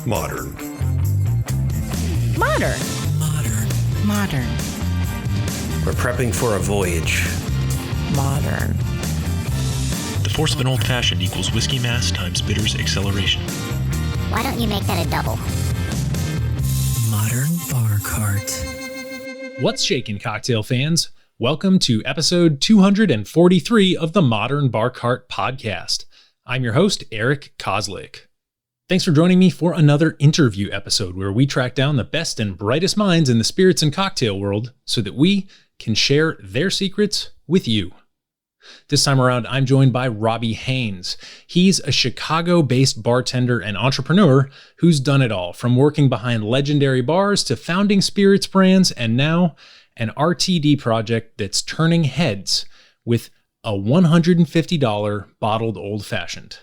Modern. Modern. Modern. Modern. We're prepping for a voyage. Modern. The force of an old-fashioned equals whiskey mass times bitters acceleration. Why don't you make that a double? Modern BARCART. What's shaking, cocktail fans? Welcome to episode 243 of the Modern BARCART podcast. I'm your host, Eric Kozlik. Thanks for joining me for another interview episode where we track down the best and brightest minds in the spirits and cocktail world so that we can share their secrets with you. This time around, I'm joined by Robby Haynes. He's a Chicago-based bartender and entrepreneur who's done it all, from working behind legendary bars to founding spirits brands, and now an RTD project that's turning heads with a $150 bottled old-fashioned.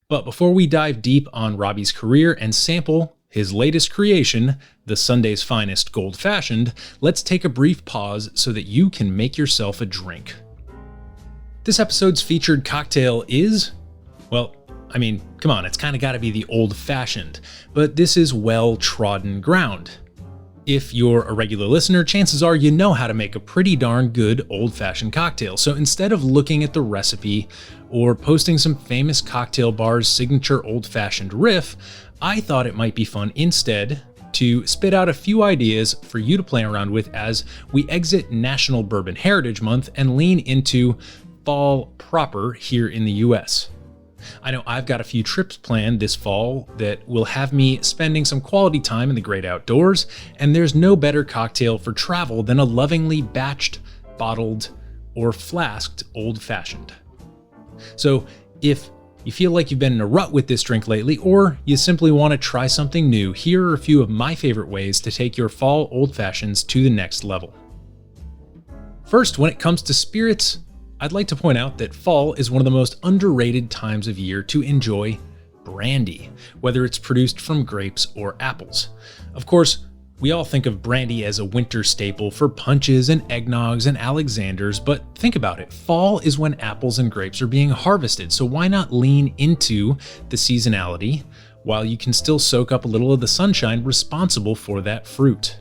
But before we dive deep on Robby's career and sample his latest creation, the Sunday's Finest Gold-Fashioned, let's take a brief pause so that you can make yourself a drink. This episode's featured cocktail is, well, I mean, come on, it's kind of got to be the old-fashioned, but this is well-trodden ground. If you're a regular listener, chances are you know how to make a pretty darn good old-fashioned cocktail. So instead of looking at the recipe or posting some famous cocktail bar's signature old-fashioned riff, I thought it might be fun instead to spit out a few ideas for you to play around with as we exit National Bourbon Heritage Month and lean into fall proper here in the US. I know I've got a few trips planned this fall that will have me spending some quality time in the great outdoors, and there's no better cocktail for travel than a lovingly batched, bottled, or flasked old-fashioned. So if you feel like you've been in a rut with this drink lately, or you simply want to try something new, here are a few of my favorite ways to take your fall old-fashions to the next level. First, when it comes to spirits, I'd like to point out that fall is one of the most underrated times of year to enjoy brandy, whether it's produced from grapes or apples. Of course, we all think of brandy as a winter staple for punches and eggnogs and Alexanders, but think about it. Fall is when apples and grapes are being harvested, so why not lean into the seasonality while you can still soak up a little of the sunshine responsible for that fruit?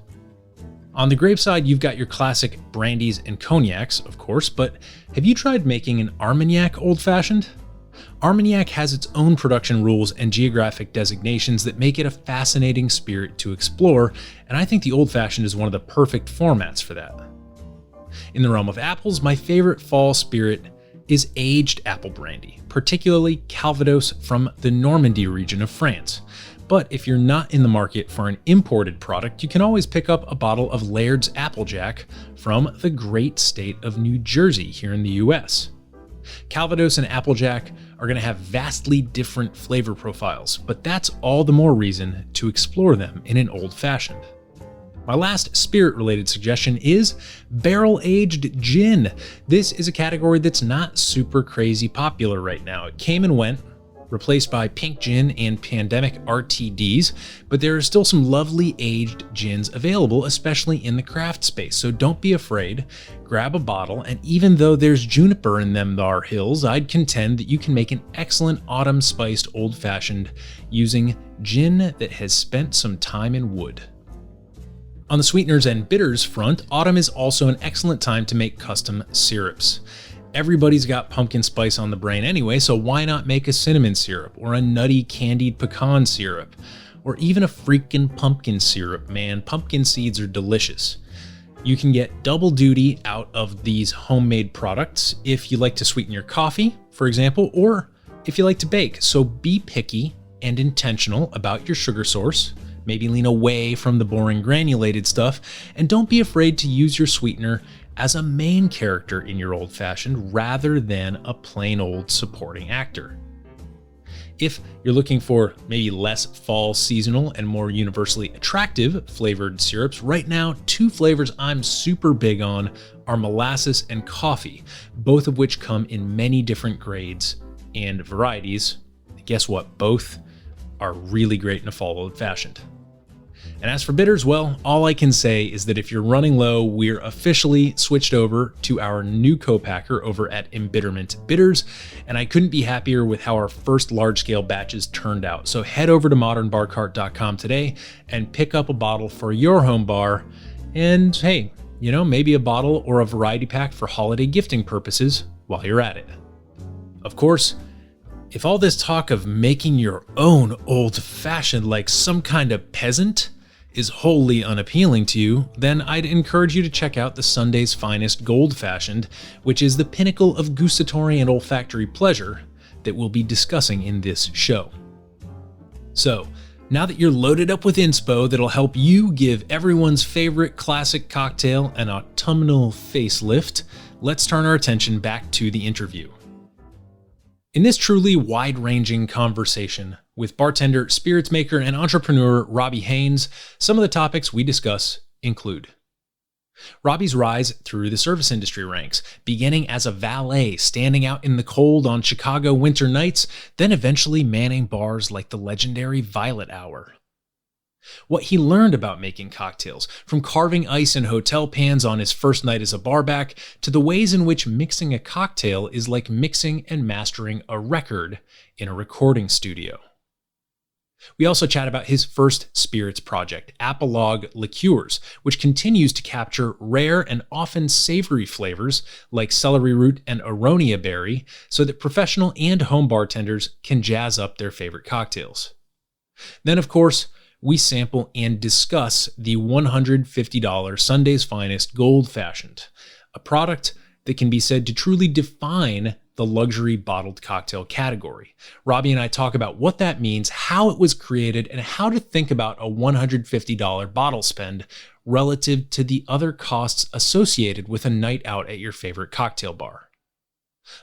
On the grape side, you've got your classic brandies and cognacs, of course, but have you tried making an Armaniac Old-Fashioned? Armaniac has its own production rules and geographic designations that make it a fascinating spirit to explore, and I think the Old-Fashioned is one of the perfect formats for that. In the realm of apples, my favorite fall spirit is aged apple brandy, particularly Calvados from the Normandy region of France. But if you're not in the market for an imported product, you can always pick up a bottle of Laird's Applejack from the great state of New Jersey here in the US. Calvados and Applejack are going to have vastly different flavor profiles, but that's all the more reason to explore them in an old-fashioned. My last spirit-related suggestion is barrel-aged gin. This is a category that's not super crazy popular right now. It came and went, replaced by pink gin and pandemic RTDs, but there are still some lovely aged gins available, especially in the craft space. So don't be afraid, grab a bottle, and even though there's juniper in them thar hills, I'd contend that you can make an excellent autumn spiced old-fashioned using gin that has spent some time in wood. On the sweeteners and bitters front, autumn is also an excellent time to make custom syrups. Everybody's got pumpkin spice on the brain anyway, so why not make a cinnamon syrup or a nutty candied pecan syrup or even a freaking pumpkin syrup, man. Pumpkin seeds are delicious. You can get double duty out of these homemade products if you like to sweeten your coffee, for example, or if you like to bake. So be picky and intentional about your sugar source. Maybe lean away from the boring granulated stuff, and don't be afraid to use your sweetener as a main character in your old-fashioned rather than a plain old supporting actor. If you're looking for maybe less fall seasonal and more universally attractive flavored syrups, right now, two flavors I'm super big on are molasses and coffee, both of which come in many different grades and varieties. And guess what? Both are really great in a fall old-fashioned. And as for bitters, well, all I can say is that if you're running low, we're officially switched over to our new co-packer over at Embitterment Bitters, and I couldn't be happier with how our first large-scale batches turned out. So head over to modernbarcart.com today and pick up a bottle for your home bar, and hey, maybe a bottle or a variety pack for holiday gifting purposes while you're at it. Of course, if all this talk of making your own old-fashioned like some kind of peasant is wholly unappealing to you, then I'd encourage you to check out the Sunday's Finest Gold-Fashioned, which is the pinnacle of gustatory and olfactory pleasure that we'll be discussing in this show. So, now that you're loaded up with inspo that'll help you give everyone's favorite classic cocktail an autumnal facelift, let's turn our attention back to the interview. In this truly wide-ranging conversation with bartender, spirits maker, and entrepreneur Robby Haynes, some of the topics we discuss include Robby's rise through the service industry ranks, beginning as a valet standing out in the cold on Chicago winter nights, then eventually manning bars like the legendary Violet Hour. What he learned about making cocktails, from carving ice in hotel pans on his first night as a barback, to the ways in which mixing a cocktail is like mixing and mastering a record in a recording studio. We also chat about his first spirits project, Apolog Liqueurs, which continues to capture rare and often savory flavors like celery root and aronia berry so that professional and home bartenders can jazz up their favorite cocktails. Then, of course, we sample and discuss the $150 Sunday's Finest Gold-Fashioned, a product that can be said to truly define the luxury bottled cocktail category. Robby and I talk about what that means, how it was created, and how to think about a $150 bottle spend relative to the other costs associated with a night out at your favorite cocktail bar.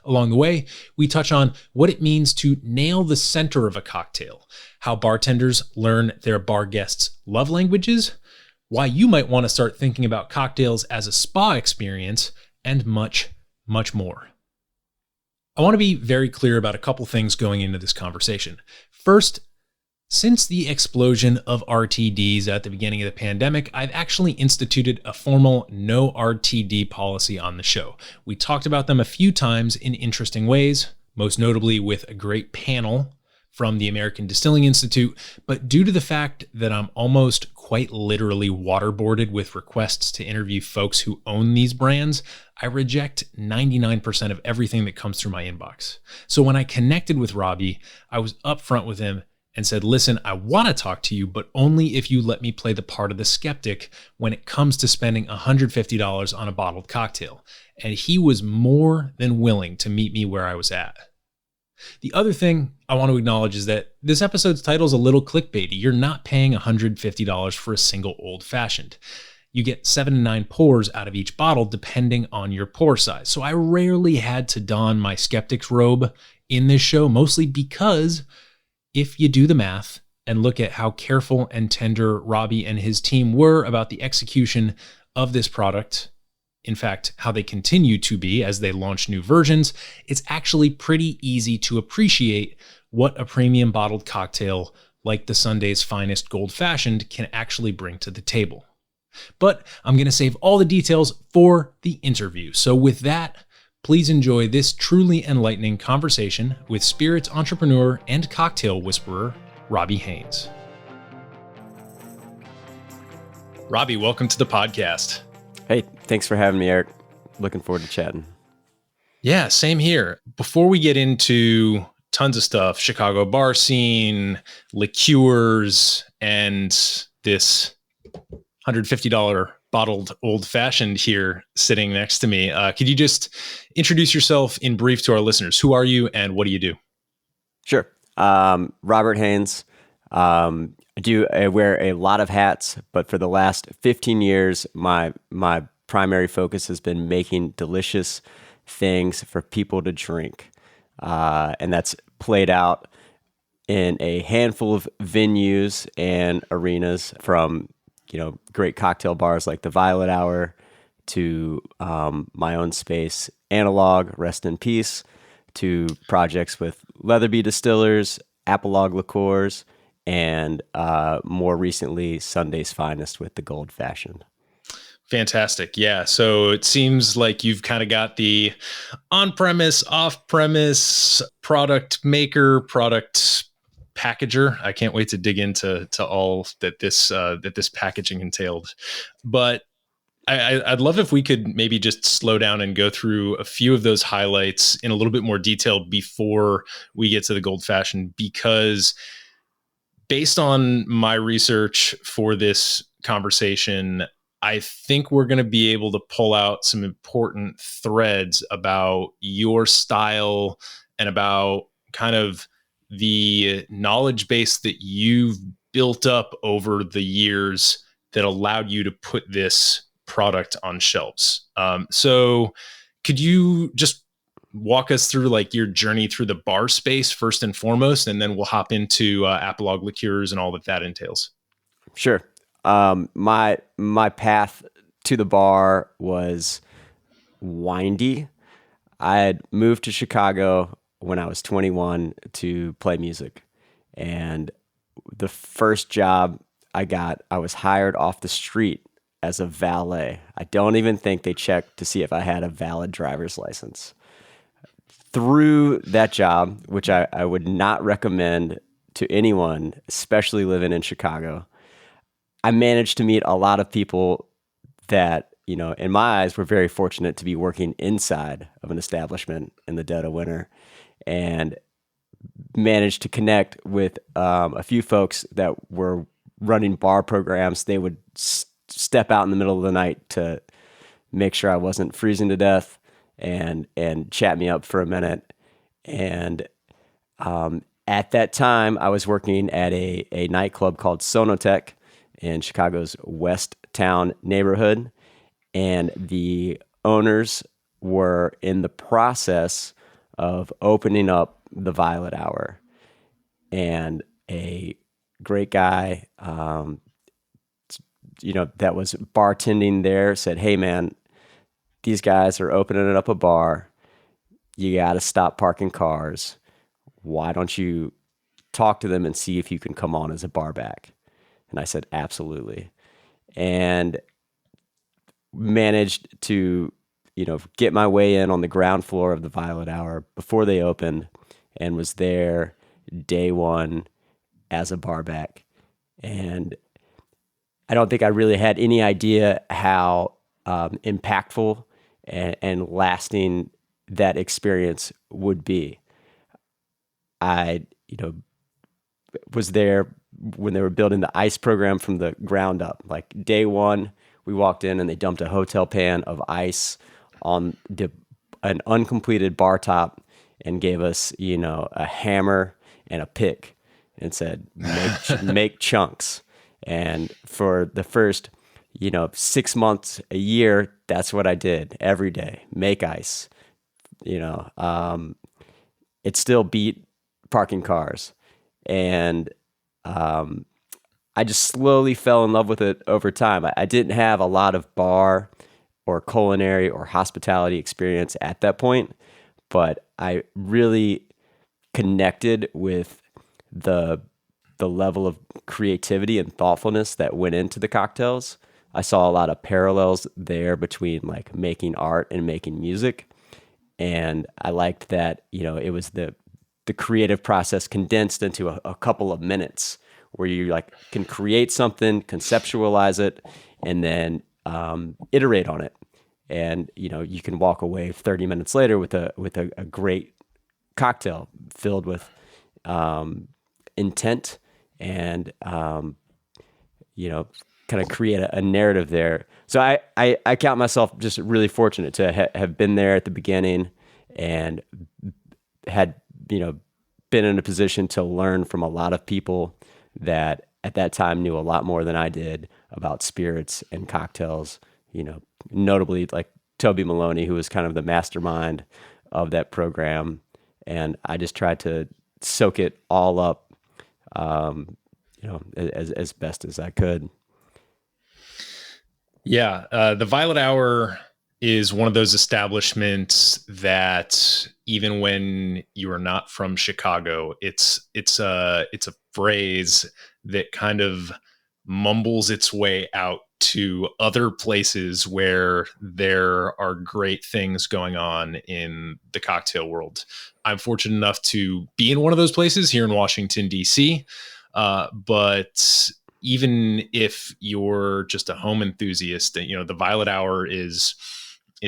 Along the way, we touch on what it means to nail the center of a cocktail, how bartenders learn their bar guests' love languages, why you might want to start thinking about cocktails as a spa experience, and much, much more. I want to be very clear about a couple things going into this conversation. First, since the explosion of RTDs at the beginning of the pandemic, I've actually instituted a formal no RTD policy on the show. We talked about them a few times in interesting ways, most notably with a great panel from the American Distilling Institute, but due to the fact that I'm almost quite literally waterboarded with requests to interview folks who own these brands, I reject 99% of everything that comes through my inbox. So when I connected with Robby, I was upfront with him and said, listen, I want to talk to you, but only if you let me play the part of the skeptic when it comes to spending $150 on a bottled cocktail. And he was more than willing to meet me where I was at. The other thing I want to acknowledge is that this episode's title is a little clickbaity. You're not paying $150 for a single old-fashioned. You get 7 to 9 pours out of each bottle depending on your pour size. So I rarely had to don my skeptic's robe in this show, mostly because if you do the math and look at how careful and tender Robby and his team were about the execution of this product, in fact, how they continue to be as they launch new versions, it's actually pretty easy to appreciate what a premium bottled cocktail like the Sunday's Finest Gold-Fashioned can actually bring to the table. But I'm going to save all the details for the interview. So with that, please enjoy this truly enlightening conversation with spirits entrepreneur and cocktail whisperer, Robby Haynes. Robby, welcome to the podcast. Hey, thanks for having me, Eric. Looking forward to chatting. Yeah, same here. Before we get into tons of stuff, Chicago bar scene, liqueurs, and this $150 bottled old-fashioned here sitting next to me. Could you just introduce yourself in brief to our listeners? Who are you and what do you do? Sure. Robert Haynes. I wear a lot of hats, but for the last 15 years, my primary focus has been making delicious things for people to drink. And that's played out in a handful of venues and arenas, from great cocktail bars like the Violet Hour to my own space, Analog, rest in peace, to projects with Leatherby Distillers, Apolog Liqueurs, and more recently, Sunday's Finest with the Old-Fashioned. Fantastic. Yeah. So it seems like you've kind of got the on-premise, off-premise product maker, product packager. I can't wait to dig into all that this packaging entailed. But I'd love if we could maybe just slow down and go through a few of those highlights in a little bit more detail before we get to the Old-Fashioned, because based on my research for this conversation, I think we're going to be able to pull out some important threads about your style and about kind of the knowledge base that you've built up over the years that allowed you to put this product on shelves. So could you just walk us through like your journey through the bar space first and foremost, and then we'll hop into apple liqueurs and all that entails? Sure. My path to the bar was windy. I had moved to Chicago when I was 21 to play music. And the first job I got, I was hired off the street as a valet. I don't even think they checked to see if I had a valid driver's license. Through that job, which I would not recommend to anyone, especially living in Chicago, I managed to meet a lot of people that, you know, in my eyes, were very fortunate to be working inside of an establishment in the dead of winter, and managed to connect with a few folks that were running bar programs. They would step out in the middle of the night to make sure I wasn't freezing to death and chat me up for a minute. And at that time, I was working at a nightclub called Sonotech in Chicago's West Town neighborhood. And the owners were in the process of opening up the Violet Hour. And a great guy, that was bartending there said, "Hey man, these guys are opening up a bar. You got to stop parking cars. Why don't you talk to them and see if you can come on as a bar back?" And I said, "Absolutely." And managed to, get my way in on the ground floor of the Violet Hour before they opened, and was there day one as a bar back. And I don't think I really had any idea how impactful and lasting that experience would be. I, was there when they were building the ice program from the ground up. Like day one, we walked in and they dumped a hotel pan of ice on an uncompleted bar top and gave us, a hammer and a pick and said, make chunks. And for the first, 6 months, a year, that's what I did every day, make ice. It still beat parking cars. And I just slowly fell in love with it over time. I didn't have a lot of bar or culinary or hospitality experience at that point, but I really connected with the level of creativity and thoughtfulness that went into the cocktails. I saw a lot of parallels there between like making art and making music. And I liked that, it was the creative process condensed into a couple of minutes where you can create something, conceptualize it, and then iterate on it. And, you can walk away 30 minutes later with a great cocktail filled with intent and, kind of create a narrative there. So I count myself just really fortunate to have been there at the beginning and had, been in a position to learn from a lot of people that at that time knew a lot more than I did about spirits and cocktails, notably like Toby Maloney, who was kind of the mastermind of that program. And I just tried to soak it all up, as best as I could. Yeah. The Violet Hour is one of those establishments that even when you are not from Chicago. It's a phrase that kind of mumbles its way out to other places where there are great things going on in the cocktail world. I'm fortunate enough to be in one of those places here in Washington, D.C. But even if you're just a home enthusiast, the Violet Hour is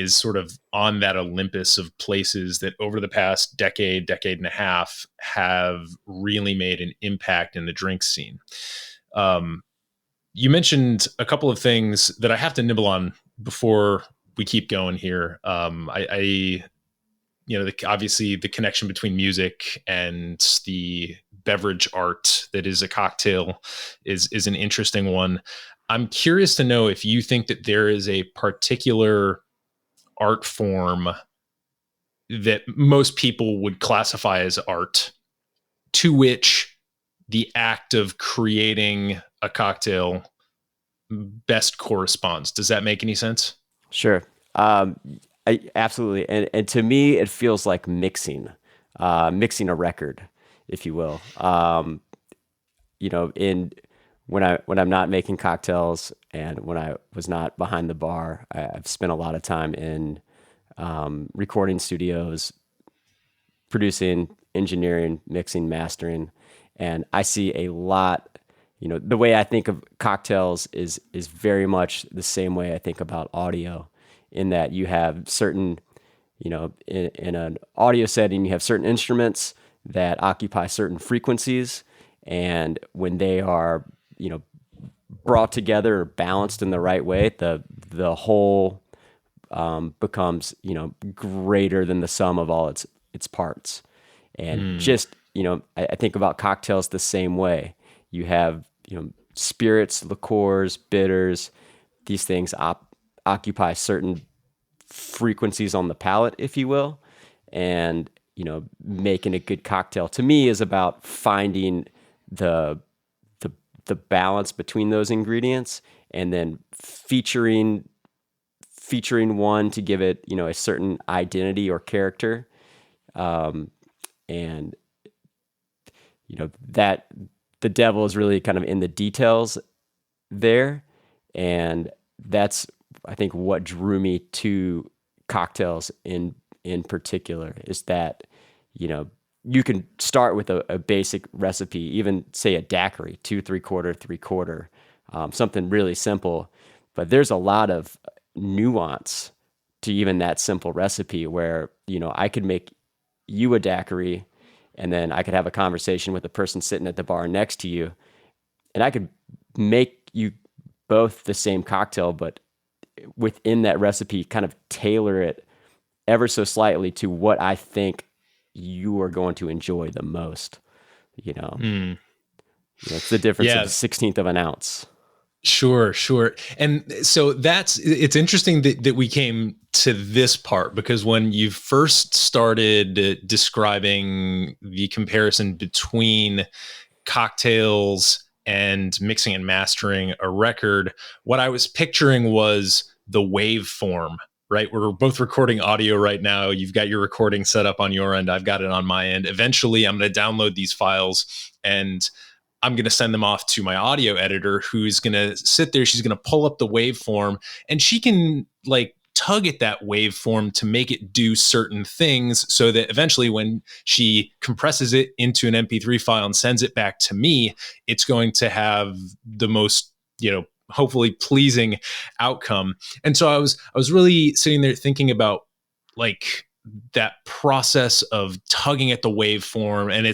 sort of on that Olympus of places that over the past decade and a half have really made an impact in the drink scene. You mentioned a couple of things that I have to nibble on before we keep going here. Obviously the connection between music and the beverage art that is a cocktail is an interesting one. I'm curious to know if you think that there is a particular art form that most people would classify as art to which the act of creating a cocktail best corresponds. Does that make any sense? Sure. Absolutely. And to me, it feels like mixing a record, if you will. When I'm not making cocktails and when I was not behind the bar, I've spent a lot of time in recording studios, producing, engineering, mixing, mastering, and I see a lot. The way I think of cocktails is very much the same way I think about audio, in that you have certain, in an audio setting, you have certain instruments that occupy certain frequencies, and when they are, brought together or balanced in the right way, the whole becomes, greater than the sum of all its parts. And I think about cocktails the same way. You have, spirits, liqueurs, bitters. These things occupy certain frequencies on the palate, if you will. And, making a good cocktail to me is about finding the balance between those ingredients, and then featuring one to give it, a certain identity or character. That the devil is really kind of in the details there. And that's, I think, what drew me to cocktails in particular, is that, you can start with a basic recipe, even say a daiquiri, 2 3/4, 3/4, something really simple. But there's a lot of nuance to even that simple recipe where, I could make you a daiquiri, and then I could have a conversation with the person sitting at the bar next to you, and I could make you both the same cocktail, but within that recipe, kind of tailor it ever so slightly to what I think you are going to enjoy the most. It's the difference of a 16th of an ounce. Sure. And so it's interesting that we came to this part, because when you first started describing the comparison between cocktails and mixing and mastering a record, what I was picturing was the waveform, right? We're both recording audio right now. You've got your recording set up on your end. I've got it on my end. Eventually, I'm going to download these files and I'm going to send them off to my audio editor, who's going to sit there. She's going to pull up the waveform, and she can tug at that waveform to make it do certain things, so that eventually when she compresses it into an MP3 file and sends it back to me, it's going to have the most, hopefully pleasing outcome. And so I was really sitting there thinking about that process of tugging at the waveform. And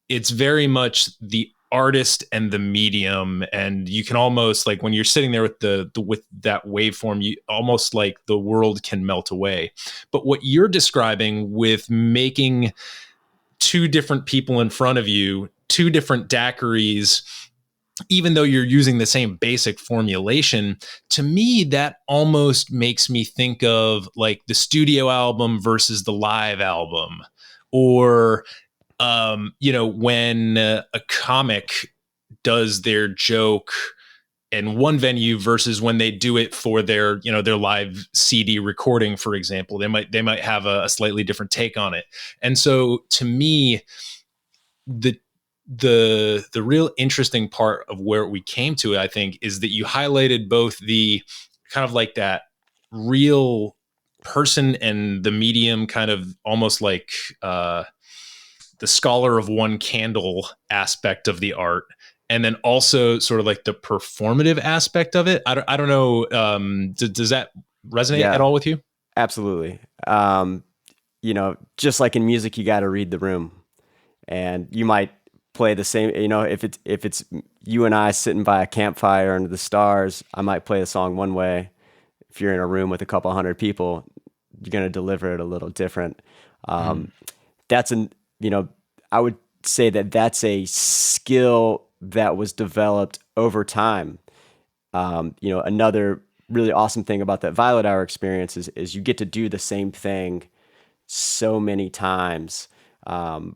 it's very much the artist and the medium, and you can almost when you're sitting there with with that waveform, you almost the world can melt away. But what you're describing with making two different people in front of you, two different daiquiris, even though you're using the same basic formulation, to me, that almost makes me think of the studio album versus the live album, or when a comic does their joke in one venue versus when they do it for their, their live CD recording, for example. They might have a slightly different take on it. And so to me, the real interesting part of where we came to it, I think, is that you highlighted both the kind of like that real person and the medium, kind of almost like the scholar of one candle aspect of the art, and then also sort of like the performative aspect of it. I don't know. Does that resonate at all with you? Absolutely. Just like in music, you got to read the room, and you might play the same. If it's you and I sitting by a campfire under the stars, I might play the song one way. If you're in a room with a couple hundred people, you're going to deliver it a little different. I would say that's a skill that was developed over time. Another really awesome thing about that Violet Hour experience is you get to do the same thing so many times. And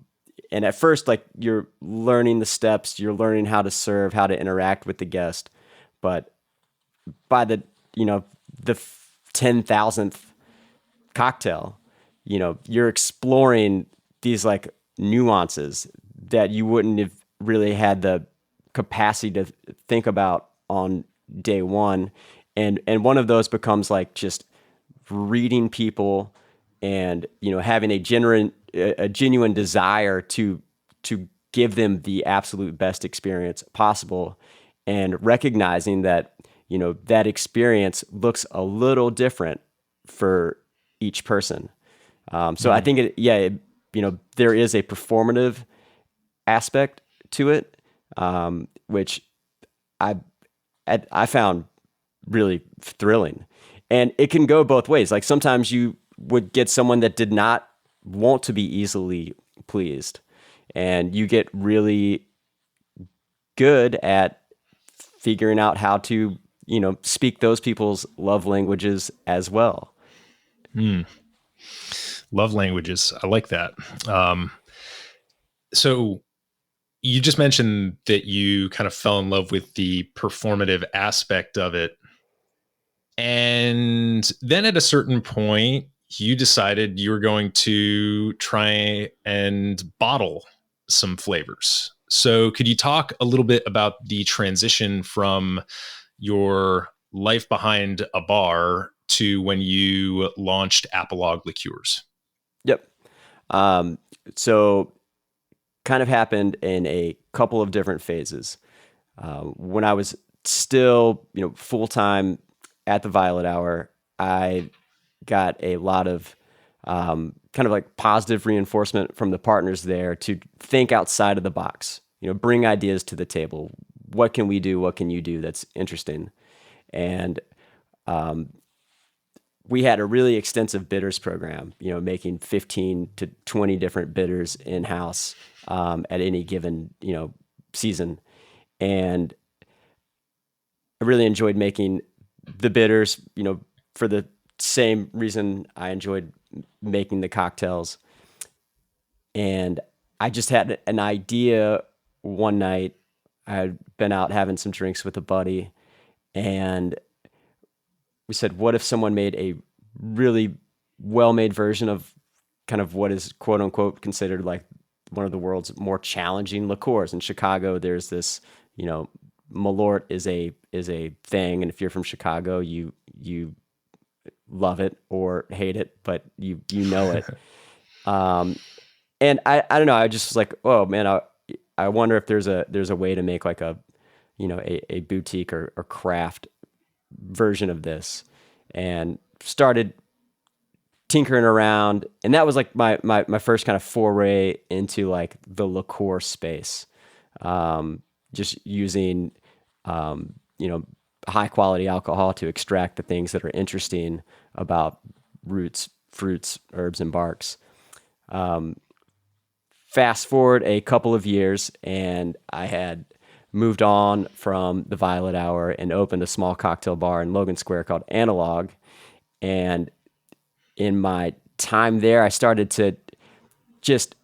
at first, like, you're learning the steps, you're learning how to serve, how to interact with the guest. But by the 10,000th cocktail, you're exploring these like nuances that you wouldn't have really had the capacity to think about on day one. And one of those becomes like just reading people and, having a genuine desire to give them the absolute best experience possible, and recognizing that, that experience looks a little different for each person. So I think there is a performative aspect to it, which I found really thrilling. And it can go both ways. Like, sometimes you would get someone that did not want to be easily pleased, and you get really good at figuring out how to, speak those people's love languages as well. Love languages. I like that. So you just mentioned that you kind of fell in love with the performative aspect of it. And then at a certain point, you decided you were going to try and bottle some flavors. So could you talk a little bit about the transition from your life behind a bar to when you launched Apolog Liqueurs? Yep. So kind of happened in a couple of different phases. When I was still, full-time at the Violet Hour, I got a lot of kind of like positive reinforcement from the partners there to think outside of the box, bring ideas to the table. What can we do? What can you do that's interesting? And we had a really extensive bitters program, making 15 to 20 different bitters in-house at any given, season. And I really enjoyed making the bitters, for the same reason I enjoyed making the cocktails. And I just had an idea one night. I had been out having some drinks with a buddy, and we said, what if someone made a really well-made version of kind of what is quote unquote considered like one of the world's more challenging liqueurs? In Chicago, there's this, Malort is a thing. And if you're from Chicago, you love it or hate it, but you know it. And I don't know. I just was like, oh man, I wonder if there's a way to make like a boutique or craft version of this, and started tinkering around. And that was like my first kind of foray into like the liqueur space. Just using, high quality alcohol to extract the things that are interesting about roots, fruits, herbs, and barks. Fast forward a couple of years, and I had moved on from the Violet Hour and opened a small cocktail bar in Logan Square called Analog. And in my time there, I started to just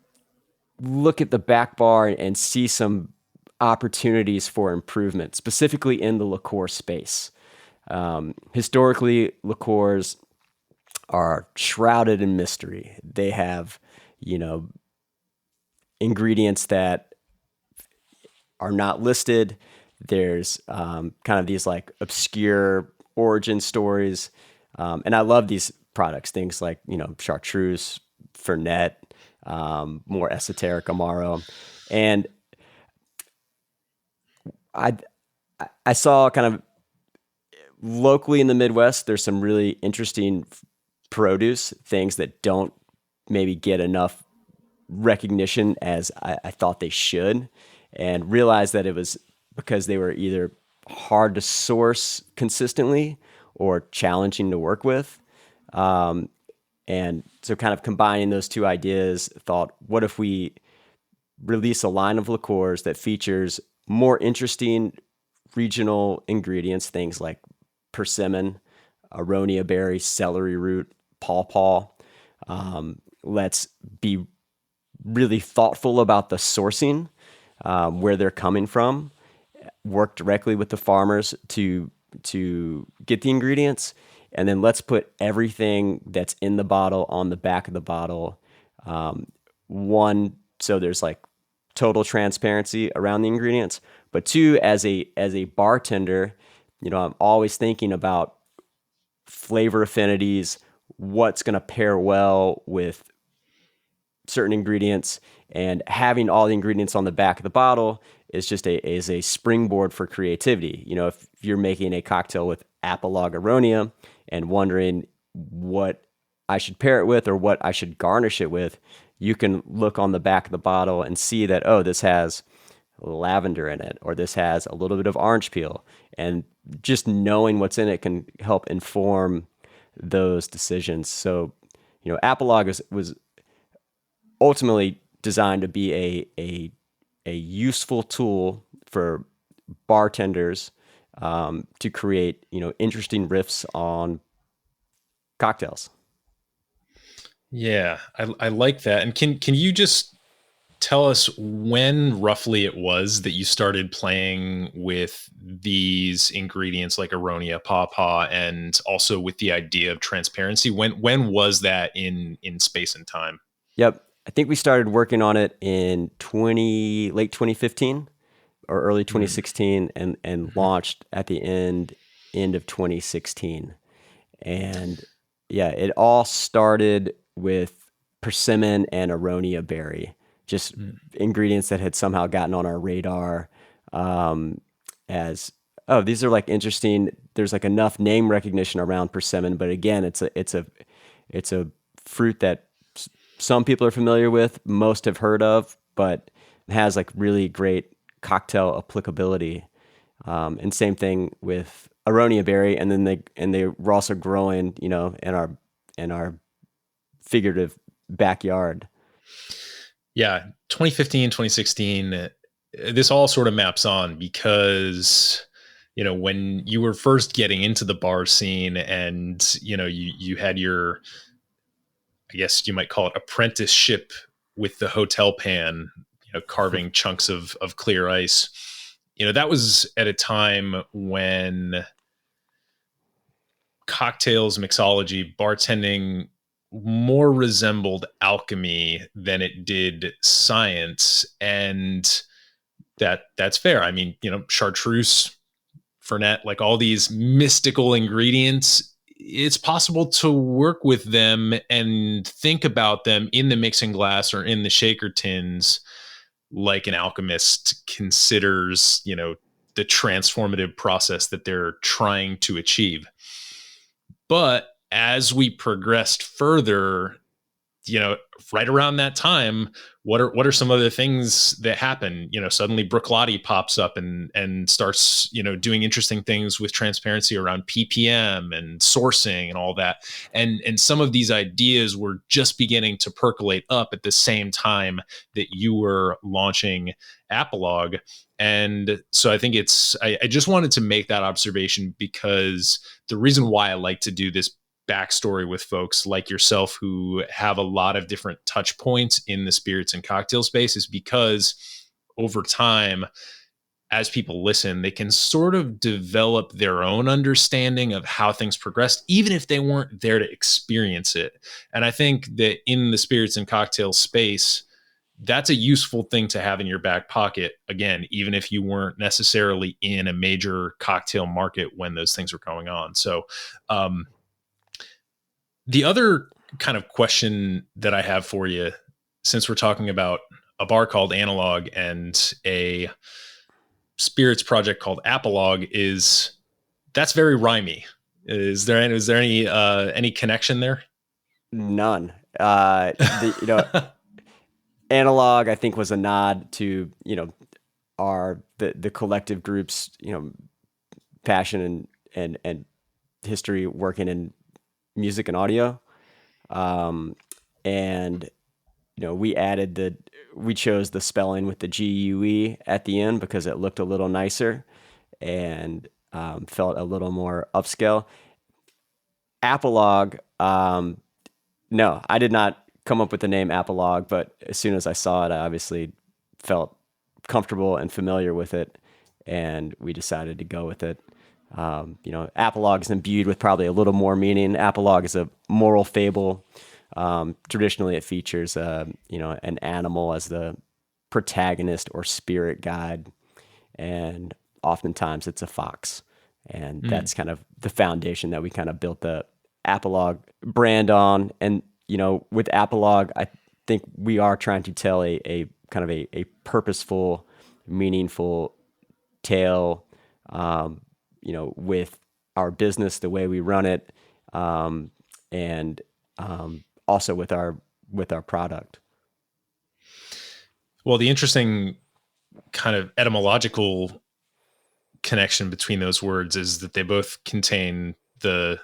look at the back bar and see some opportunities for improvement, specifically in the liqueur space. Historically, liqueurs are shrouded in mystery. They have, ingredients that are not listed. There's kind of these like obscure origin stories. And I love these products, things like, chartreuse, Fernet, more esoteric Amaro. And I saw kind of locally in the Midwest, there's some really interesting produce, things that don't maybe get enough recognition as I thought they should, and realized that it was because they were either hard to source consistently or challenging to work with. And so kind of combining those two ideas, thought, what if we release a line of liqueurs that features more interesting regional ingredients, things like persimmon, aronia berry, celery root, pawpaw. Let's be really thoughtful about the sourcing, where they're coming from, work directly with the farmers to get the ingredients, and then let's put everything that's in the bottle on the back of the bottle. One, so there's like total transparency around the ingredients, but two, as a bartender, I'm always thinking about flavor affinities, what's going to pair well with certain ingredients, and having all the ingredients on the back of the bottle is just a springboard for creativity. If you're making a cocktail with apple aronia and wondering what I should pair it with or what I should garnish it with, you can look on the back of the bottle and see that, oh, this has lavender in it, or this has a little bit of orange peel. And just knowing what's in it can help inform those decisions. So, Apolog was ultimately designed to be a useful tool for bartenders to create, interesting riffs on cocktails. Yeah, I like that. And can you just tell us when roughly it was that you started playing with these ingredients like aronia, pawpaw, and also with the idea of transparency? When was that in space and time? Yep. I think we started working on it in late 2015 or early 2016 and launched at the end of 2016. And yeah, it all started with persimmon and aronia berry, just ingredients that had somehow gotten on our radar as, oh, these are like interesting. There's like enough name recognition around persimmon, but again, it's a fruit that some people are familiar with, most have heard of, but has like really great cocktail applicability. And same thing with aronia berry, and then they were also growing, in our figurative backyard. Yeah, 2015, 2016, this all sort of maps on because, when you were first getting into the bar scene and, you had your, I guess you might call it apprenticeship with the hotel pan, carving chunks of clear ice. That was at a time when cocktails, mixology, bartending more resembled alchemy than it did science. And that's fair. I mean, chartreuse, Fernet, like all these mystical ingredients, it's possible to work with them and think about them in the mixing glass or in the shaker tins like an alchemist considers, the transformative process that they're trying to achieve. But as we progressed further, right around that time, what are some other things that happen? Suddenly Bruichladdich pops up and starts, doing interesting things with transparency around PPM and sourcing and all that. And some of these ideas were just beginning to percolate up at the same time that you were launching Apolog. And so I think I just wanted to make that observation because the reason why I like to do this backstory with folks like yourself who have a lot of different touch points in the spirits and cocktail space is because over time, as people listen, they can sort of develop their own understanding of how things progressed, even if they weren't there to experience it. And I think that in the spirits and cocktail space, that's a useful thing to have in your back pocket. Again, even if you weren't necessarily in a major cocktail market when those things were going on. So the other kind of question that I have for you, since we're talking about a bar called Analog and a spirits project called Apolog, is that's very rhymey. Is there any connection there? None. Analog, I think, was a nod to, the collective group's, passion and history working in music and audio. We chose the spelling with the GUE at the end because it looked a little nicer and felt a little more upscale. Apolog, no, I did not come up with the name Apolog, but as soon as I saw it, I obviously felt comfortable and familiar with it, and we decided to go with it. Apolog is imbued with probably a little more meaning. Apolog is a moral fable. Traditionally, it features, an animal as the protagonist or spirit guide, and oftentimes it's a fox. And that's kind of the foundation that we kind of built the Apolog brand on. And, with Apolog, I think we are trying to tell a kind of a purposeful, meaningful tale, with our business, the way we run it, and also with our product. Well, the interesting kind of etymological connection between those words is that they both contain a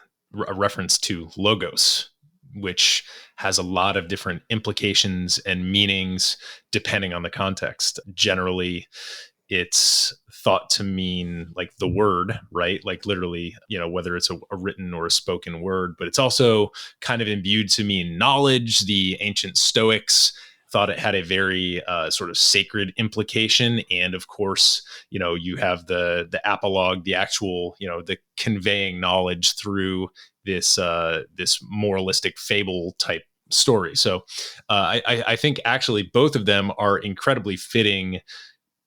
reference to logos, which has a lot of different implications and meanings depending on the context. Generally, it's thought to mean like the word, right? Like literally, whether it's a written or a spoken word, but it's also kind of imbued to mean knowledge. The ancient Stoics thought it had a very sort of sacred implication. And of course, you have the apolog, the actual, the conveying knowledge through this moralistic fable type story. So I think actually both of them are incredibly fitting,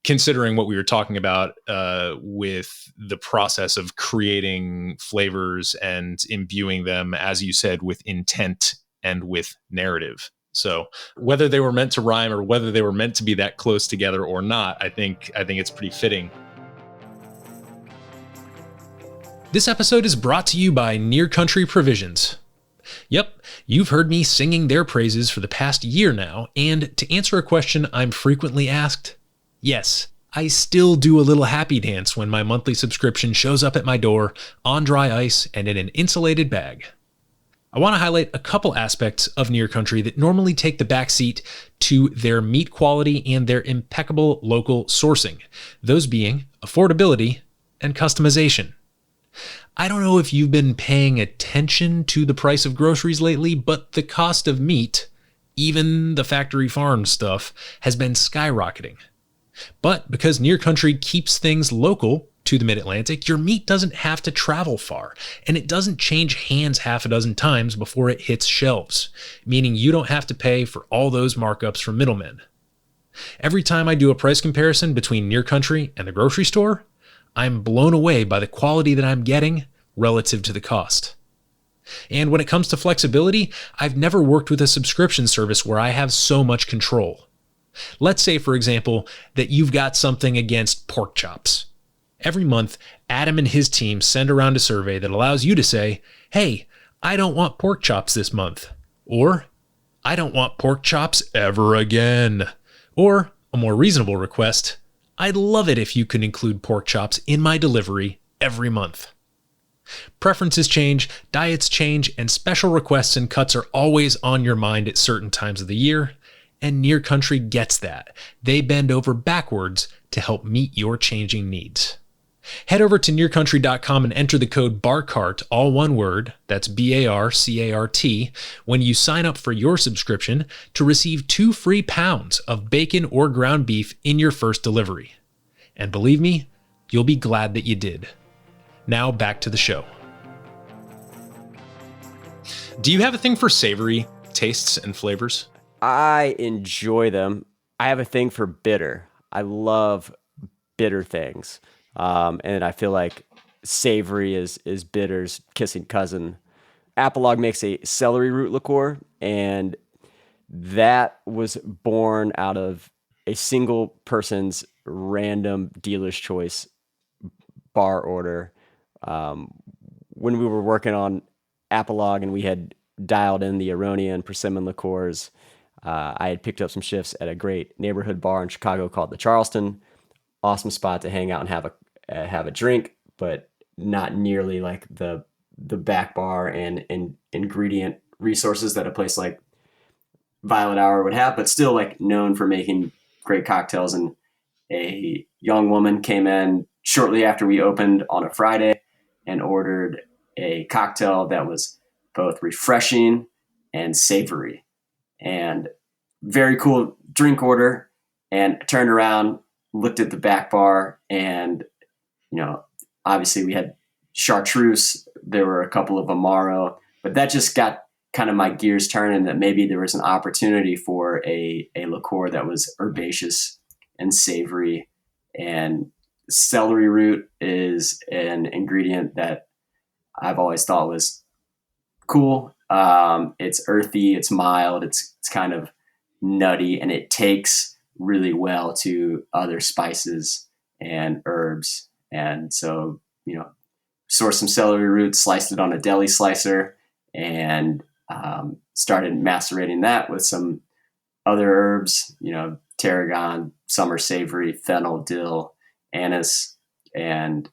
considering what we were talking about with the process of creating flavors and imbuing them, as you said, with intent and with narrative. So whether they were meant to rhyme or whether they were meant to be that close together or not, I think it's pretty fitting. This episode is brought to you by Near Country Provisions. Yep, you've heard me singing their praises for the past year now, and to answer a question I'm frequently asked, yes, I still do a little happy dance when my monthly subscription shows up at my door on dry ice and in an insulated bag. I want to highlight a couple aspects of Near Country that normally take the backseat to their meat quality and their impeccable local sourcing, those being affordability and customization. I don't know if you've been paying attention to the price of groceries lately, but the cost of meat, even the factory farm stuff, has been skyrocketing. But because Near Country keeps things local to the Mid-Atlantic, your meat doesn't have to travel far, and it doesn't change hands half a dozen times before it hits shelves, meaning you don't have to pay for all those markups from middlemen. Every time I do a price comparison between Near Country and the grocery store, I'm blown away by the quality that I'm getting relative to the cost. And when it comes to flexibility, I've never worked with a subscription service where I have so much control. Let's say, for example, that you've got something against pork chops. Every month, Adam and his team send around a survey that allows you to say, hey, I don't want pork chops this month. Or, I don't want pork chops ever again. Or, a more reasonable request, I'd love it if you could include pork chops in my delivery every month. Preferences change, diets change, and special requests and cuts are always on your mind at certain times of the year, and Near Country gets that. They bend over backwards to help meet your changing needs. Head over to nearcountry.com and enter the code BARCART, all one word, that's BARCART, when you sign up for your subscription to receive 2 free pounds of bacon or ground beef in your first delivery. And believe me, you'll be glad that you did. Now back to the show. Do you have a thing for savory tastes and flavors? I enjoy them. I have a thing for bitter. I love bitter things. And I feel like savory is bitter's kissing cousin. Apolog makes a celery root liqueur, and that was born out of a single person's random dealer's choice bar order. When we were working on Apolog and we had dialed in the Aronia and persimmon liqueurs, I had picked up some shifts at a great neighborhood bar in Chicago called the Charleston. Awesome spot to hang out and have a drink, but not nearly like the back bar and ingredient resources that a place like Violet Hour would have, but still like known for making great cocktails. And a young woman came in shortly after we opened on a Friday and ordered a cocktail that was both refreshing and savory, and very cool drink order. And I turned around, looked at the back bar, and, obviously we had chartreuse. There were a couple of Amaro, but that just got kind of my gears turning that maybe there was an opportunity for a liqueur that was herbaceous and savory. And celery root is an ingredient that I've always thought was cool. It's earthy, it's mild, it's kind of nutty, and it takes really well to other spices and herbs. And so, sourced some celery root, sliced it on a deli slicer, and started macerating that with some other herbs, tarragon, summer savory, fennel, dill, anise, and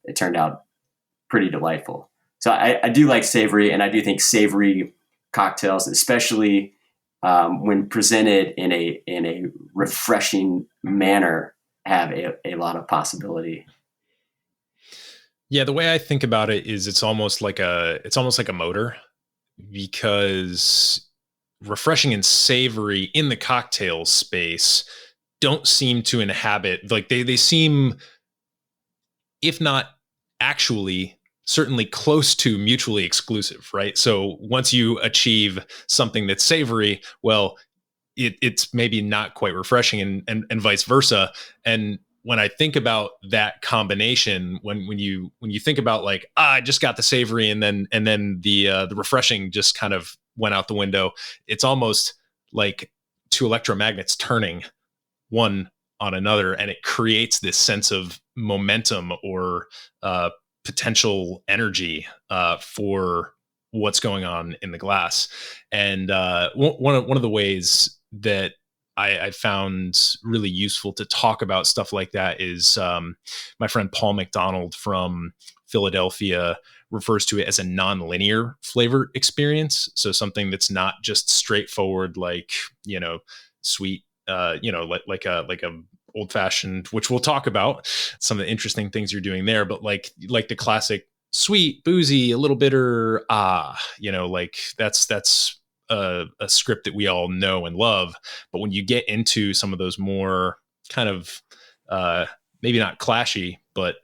it turned out pretty delightful. So I do like savory, and I do think savory cocktails, especially when presented in a refreshing manner, have a lot of possibility. Yeah, the way I think about it is it's almost like a motor, because refreshing and savory in the cocktail space don't seem to inhabit, like they seem, if not actually, certainly close to mutually exclusive, right? So once you achieve something that's savory, well, it's maybe not quite refreshing, and vice versa. And when I think about that combination, when you think about like, I just got the savory and then the refreshing just kind of went out the window, it's almost like two electromagnets turning one on another, and it creates this sense of momentum or potential energy for what's going on in the glass. And one of the ways that I found really useful to talk about stuff like that is my friend Paul McDonald from Philadelphia refers to it as a nonlinear flavor experience. So something that's not just straightforward, like, sweet, like a old-fashioned, which we'll talk about some of the interesting things you're doing there, but like the classic sweet, boozy, a little bitter, like that's a script that we all know and love. But when you get into some of those more kind of maybe not clashy, but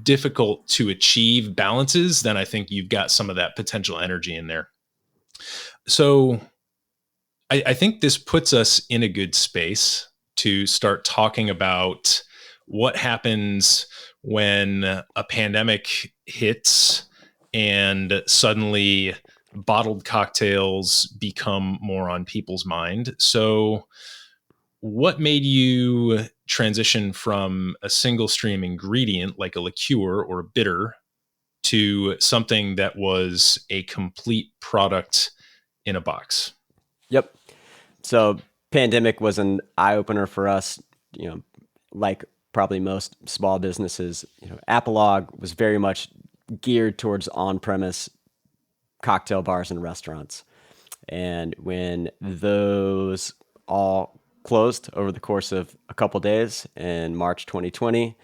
difficult to achieve balances, then I think you've got some of that potential energy in there. So I think this puts us in a good space to start talking about what happens when a pandemic hits and suddenly bottled cocktails become more on people's mind. So what made you transition from a single stream ingredient like a liqueur or a bitter to something that was a complete product in a box? Yep. So pandemic was an eye-opener for us, like probably most small businesses. Apolog was very much geared towards on-premise cocktail bars and restaurants. And when those all closed over the course of a couple days in March 2020,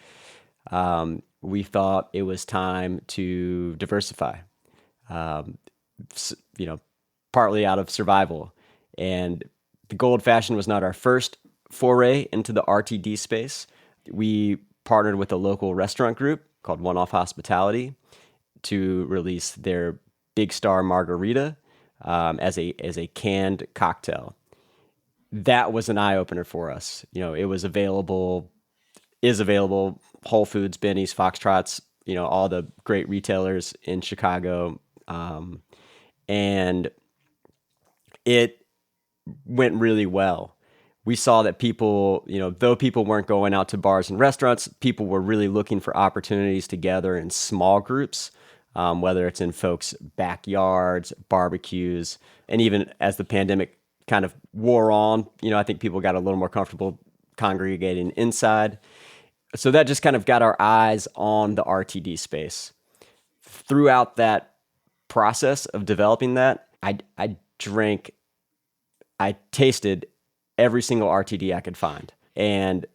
we thought it was time to diversify, partly out of survival. And the Old-Fashioned was not our first foray into the RTD space, We partnered with a local restaurant group called One Off Hospitality to release their Big Star Margarita as a canned cocktail. That was an eye opener for us. It was available, Whole Foods, Benny's, Foxtrots, all the great retailers in Chicago. And it went really well. We saw that people, though people weren't going out to bars and restaurants, people were really looking for opportunities to gather in small groups, whether it's in folks' backyards, barbecues, and even as the pandemic kind of wore on, I think people got a little more comfortable congregating inside. So that just kind of got our eyes on the RTD space. Throughout that process of developing that, I tasted every single RTD I could find. And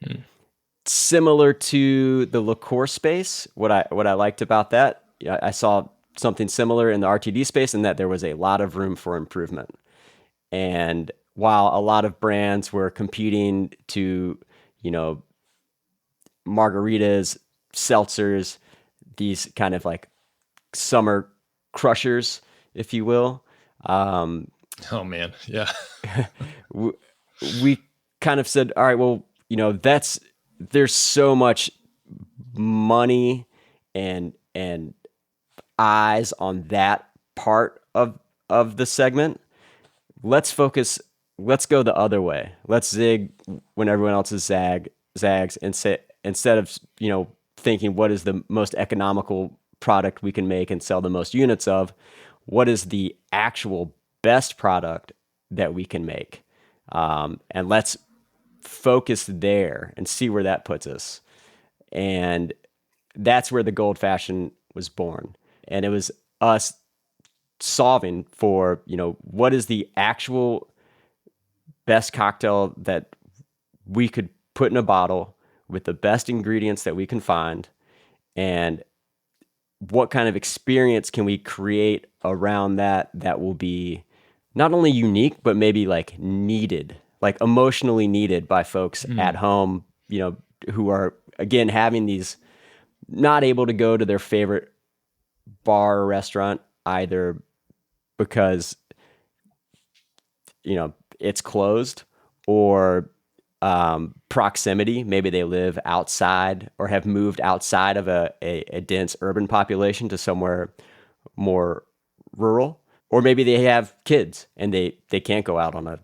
similar to the liqueur space, what I liked about that, I saw something similar in the RTD space in that there was a lot of room for improvement. And while a lot of brands were competing to, margaritas, seltzers, these kind of like summer crushers, if you will. Oh man. Yeah. we kind of said, all right, well, there's so much money and eyes on that part of the segment. Let's go the other way. Let's zig when everyone else is zags, and instead of, thinking what is the most economical product we can make and sell the most units of, what is the actual best product that we can make? And let's focus there and see where that puts us. And that's where the Gold Fashioned was born. And it was us solving for, what is the actual best cocktail that we could put in a bottle with the best ingredients that we can find, and what kind of experience can we create around that will be not only unique, but maybe like needed, like emotionally needed by folks at home, who are, again, having these, not able to go to their favorite bar or restaurant either because, it's closed, or proximity. Maybe they live outside or have moved outside of a dense urban population to somewhere more rural. Or maybe they have kids and they can't go out on a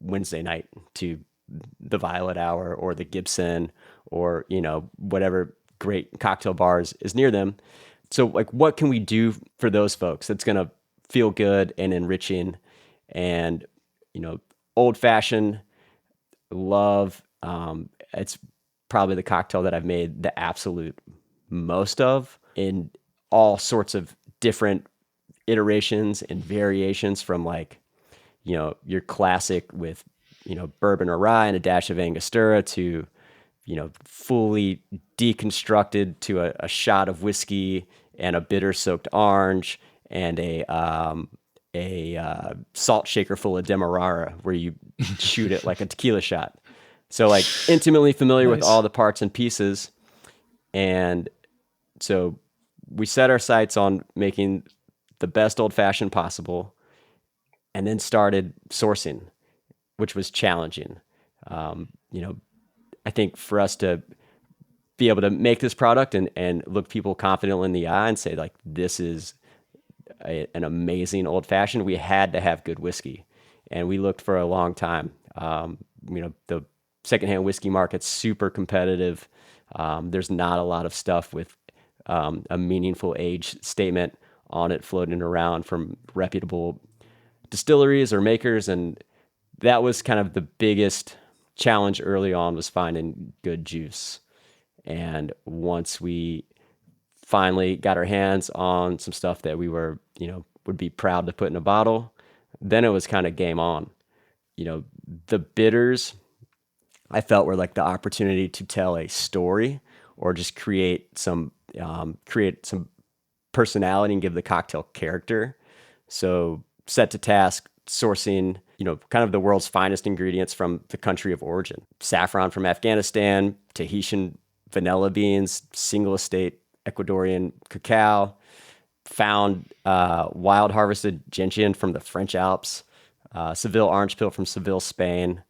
Wednesday night to the Violet Hour or the Gibson or, whatever great cocktail bars is near them. So like, what can we do for those folks that's going to feel good and enriching? And, Old Fashioned, love. It's probably the cocktail that I've made the absolute most of in all sorts of different iterations and variations, from like, your classic with, bourbon or rye and a dash of Angostura to, fully deconstructed to a shot of whiskey and a bitter soaked orange and a salt shaker full of Demerara where you shoot it like a tequila shot. So like intimately familiar with all the parts and pieces. And so we set our sights on making the best Old Fashioned possible, and then started sourcing, which was challenging. I think for us to be able to make this product and look people confidently in the eye and say, like, this is an amazing Old Fashioned, we had to have good whiskey. And we looked for a long time. The secondhand whiskey market's super competitive. There's not a lot of stuff with a meaningful age statement on it floating around from reputable distilleries or makers. And that was kind of the biggest challenge early on, was finding good juice. And once we finally got our hands on some stuff that we were, would be proud to put in a bottle, then it was kind of game on. The bitters, I felt, were like the opportunity to tell a story or just create some personality and give the cocktail character. So set to task sourcing, kind of the world's finest ingredients from the country of origin. Saffron from Afghanistan, Tahitian vanilla beans, single estate Ecuadorian cacao, found wild harvested gentian from the French Alps, Seville orange peel from Seville, Spain.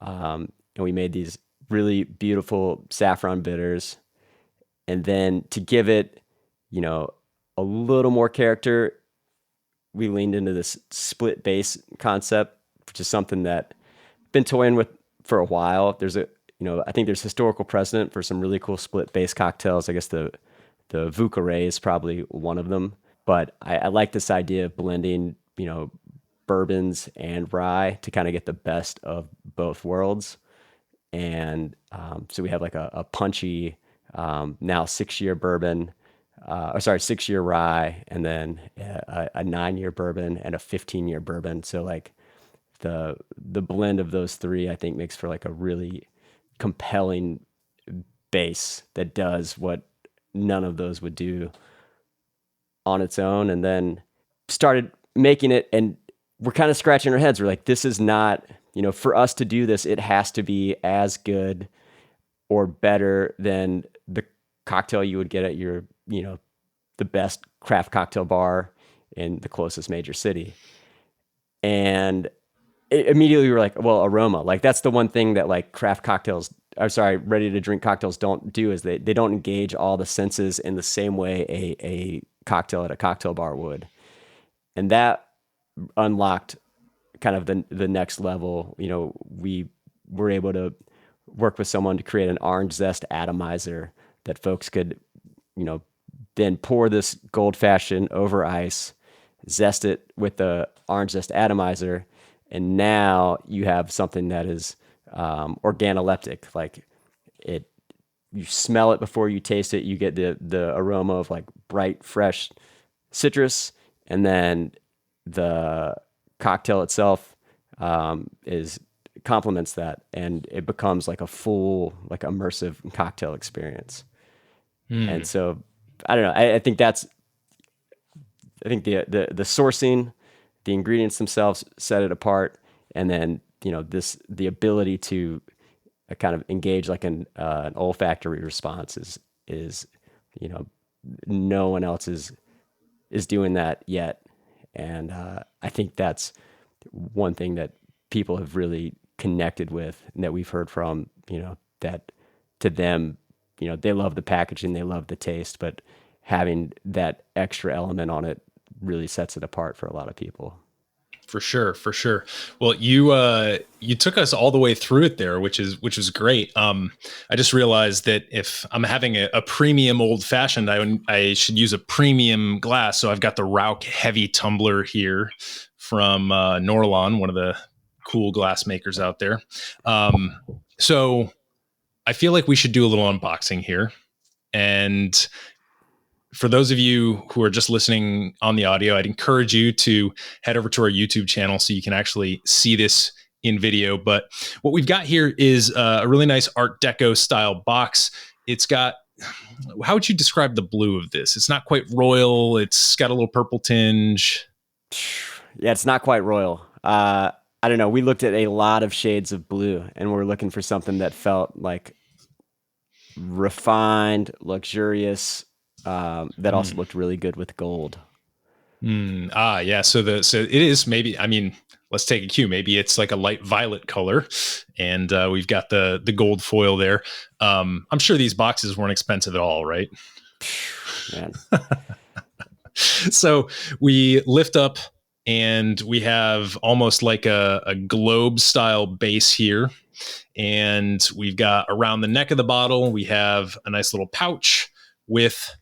And we made these really beautiful saffron bitters. And then to give it, a little more character, we leaned into this split base concept, which is something that I've been toying with for a while. There's I think there's historical precedent for some really cool split base cocktails. I guess the Vucare is probably one of them. But I like this idea of blending, bourbons and rye to kind of get the best of both worlds. And so we have like a punchy, now 6-year bourbon, 6-year rye, and then a 9-year bourbon and a 15-year bourbon. So like the blend of those three, I think, makes for like a really compelling base that does what none of those would do on its own. And then started making it, and we're kind of scratching our heads. We're like, this is not, for us to do this, it has to be as good or better than the cocktail you would get at your, the best craft cocktail bar in the closest major city. And immediately we were like, well, aroma, like that's the one thing that like ready to drink cocktails don't do, is they don't engage all the senses in the same way a cocktail at a cocktail bar would. And that unlocked kind of the next level. We were able to work with someone to create an orange zest atomizer that folks could, then pour this old-fashioned over ice, zest it with the orange zest atomizer, and now you have something that is organoleptic. Like you smell it before you taste it. You get the aroma of like bright, fresh citrus, and then the cocktail itself complements that, and it becomes like a full, like immersive cocktail experience. And so I don't know. I think the sourcing, the ingredients themselves set it apart, and then the ability to kind of engage like an olfactory response is no one else is doing that yet. And I think that's one thing that people have really connected with, and that we've heard from, that to them, they love the packaging, they love the taste, but having that extra element on it really sets it apart for a lot of people. For sure. Well, you took us all the way through it there, which is great. I just realized that if I'm having a premium old fashioned, I should use a premium glass. So I've got the Rauch heavy tumbler here from Norlon, one of the cool glass makers out there. So I feel like we should do a little unboxing here. And for those of you who are just listening on the audio, I'd encourage you to head over to our YouTube channel so you can actually see this in video. But what we've got here is a really nice Art Deco style box. It's got, how would you describe the blue of this? It's not quite royal. It's got a little purple tinge. Yeah, it's not quite royal. I don't know. We looked at a lot of shades of blue, and we're looking for something that felt like refined, luxurious, that also looked really good with gold. Yeah. So it is maybe, let's take a cue. Maybe it's like a light violet color, and we've got the gold foil there. I'm sure these boxes weren't expensive at all, right? Man. So we lift up, and we have almost like a globe style base here. And we've got around the neck of the bottle, we have a nice little pouch with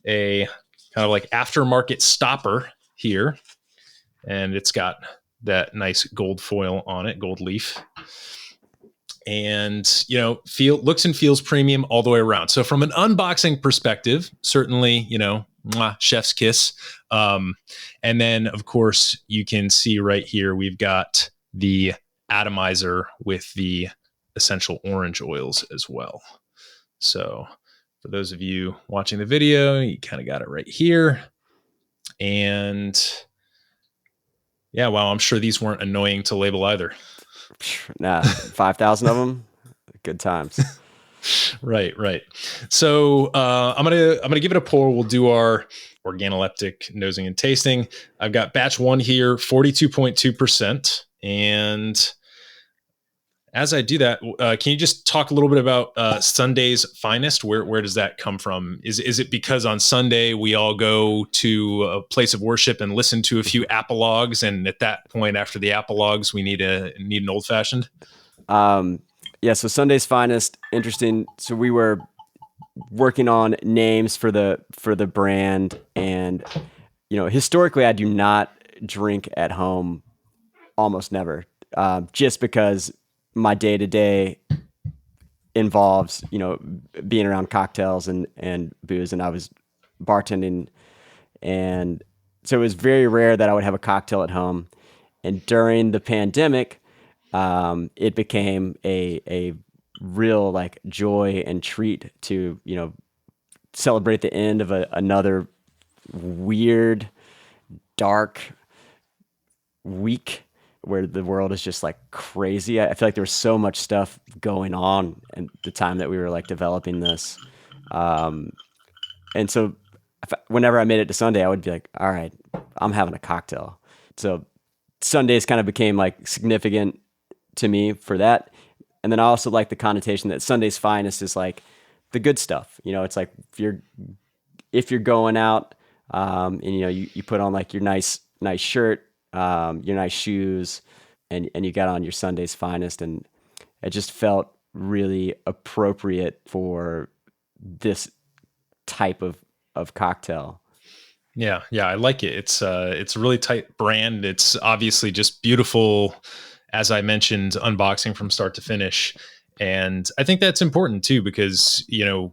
a kind of like aftermarket stopper here. And it's got that nice gold foil on it, gold leaf. And, looks and feels premium all the way around. So from an unboxing perspective, certainly, chef's kiss. And then, of course, you can see right here, we've got the atomizer with the essential orange oils as well. So for those of you watching the video, you kind of got it right here. And yeah, wow, I'm sure these weren't annoying to label either. Nah, 5,000 of them, good times. Right. So I'm gonna give it a pour. We'll do our organoleptic nosing and tasting. I've got batch 1 here, 42.2%. And as I do that, can you just talk a little bit about Sunday's Finest? Where does that come from? Is it because on Sunday we all go to a place of worship and listen to a few apologues, and at that point, after the apologues, we need an old fashioned? Yeah. So Sunday's Finest, interesting. So we were working on names for the brand, and historically, I do not drink at home, almost never, just because my day-to-day involves, being around cocktails and booze, and I was bartending. And so it was very rare that I would have a cocktail at home. And during the pandemic, it became a real like joy and treat to, celebrate the end of another weird, dark week where the world is just like crazy. I feel like there was so much stuff going on at the time that we were like developing this. And so whenever I made it to Sunday, I would be like, all right, I'm having a cocktail. So Sundays kind of became like significant to me for that. And then I also like the connotation that Sunday's Finest is like the good stuff. It's like if you're going out, and you put on like your nice shirt, your nice shoes, and you got on your Sunday's Finest, and it just felt really appropriate for this type of cocktail. Yeah, I like it. It's a really tight brand. It's obviously just beautiful, as I mentioned, unboxing from start to finish. And I think that's important too, because,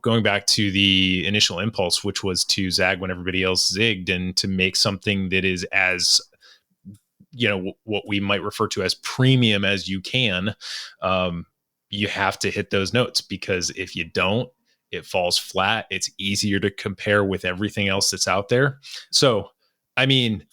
going back to the initial impulse, which was to zag when everybody else zigged, and to make something that is as, what we might refer to as premium as you can, you have to hit those notes, because if you don't, it falls flat. It's easier to compare with everything else that's out there. So, I mean,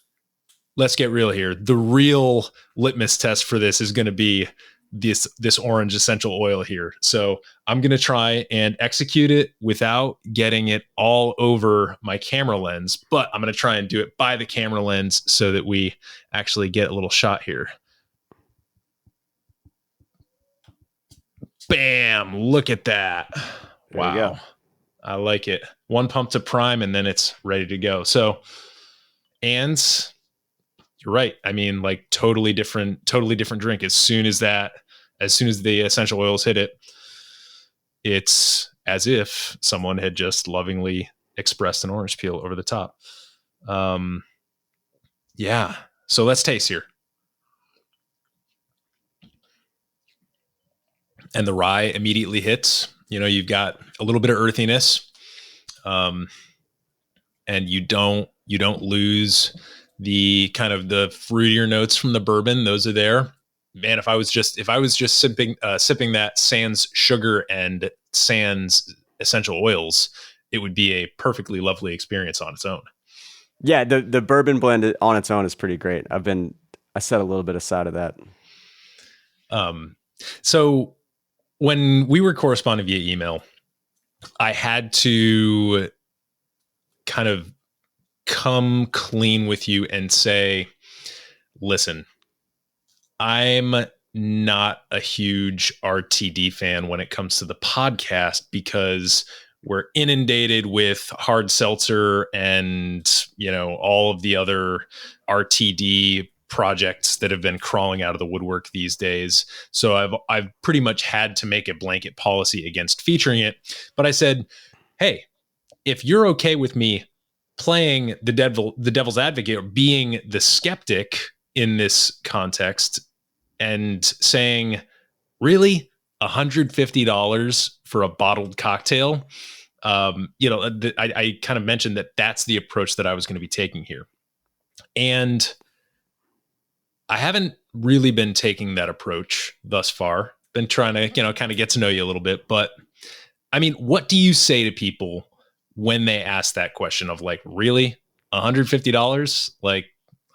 let's get real here. The real litmus test for this is going to be this orange essential oil here. So I'm going to try and execute it without getting it all over my camera lens, but I'm going to try and do it by the camera lens so that we actually get a little shot here. Bam! Look at that. There you go. I like it. One pump to prime, and then it's ready to go. So, and you're right. I mean, like totally different drink. As soon as the essential oils hit it, it's as if someone had just lovingly expressed an orange peel over the top. Yeah. So let's taste here. And the rye immediately hits. You've got a little bit of earthiness, and you don't lose the kind of the fruitier notes from the bourbon. Those are there. Man, if I was just sipping that sans sugar and sans essential oils, it would be a perfectly lovely experience on its own. Yeah, the bourbon blend on its own is pretty great. I set a little bit aside of that. So when we were corresponding via email, I had to kind of come clean with you and say, listen, I'm not a huge RTD fan when it comes to the podcast, because we're inundated with hard seltzer and, all of the other RTD projects that have been crawling out of the woodwork these days. So I've pretty much had to make a blanket policy against featuring it. But I said, hey, if you're okay with me playing the devil's advocate, or being the skeptic in this context, and saying, really, $150 for a bottled cocktail? I kind of mentioned that that's the approach that I was going to be taking here. And I haven't really been taking that approach thus far. Been trying to, kind of get to know you a little bit. But I mean, what do you say to people when they ask that question of like, really, $150? Like,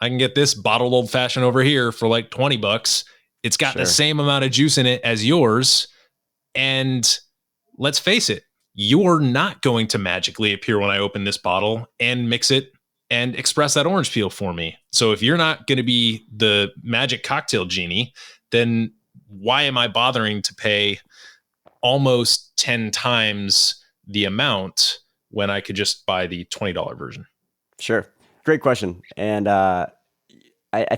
I can get this bottled old-fashioned over here for like $20. It's got the same amount of juice in it as yours. And let's face it, you're not going to magically appear when I open this bottle and mix it and express that orange peel for me. So if you're not going to be the magic cocktail genie, then why am I bothering to pay almost 10 times the amount when I could just buy the $20 version? Sure. Great question. And I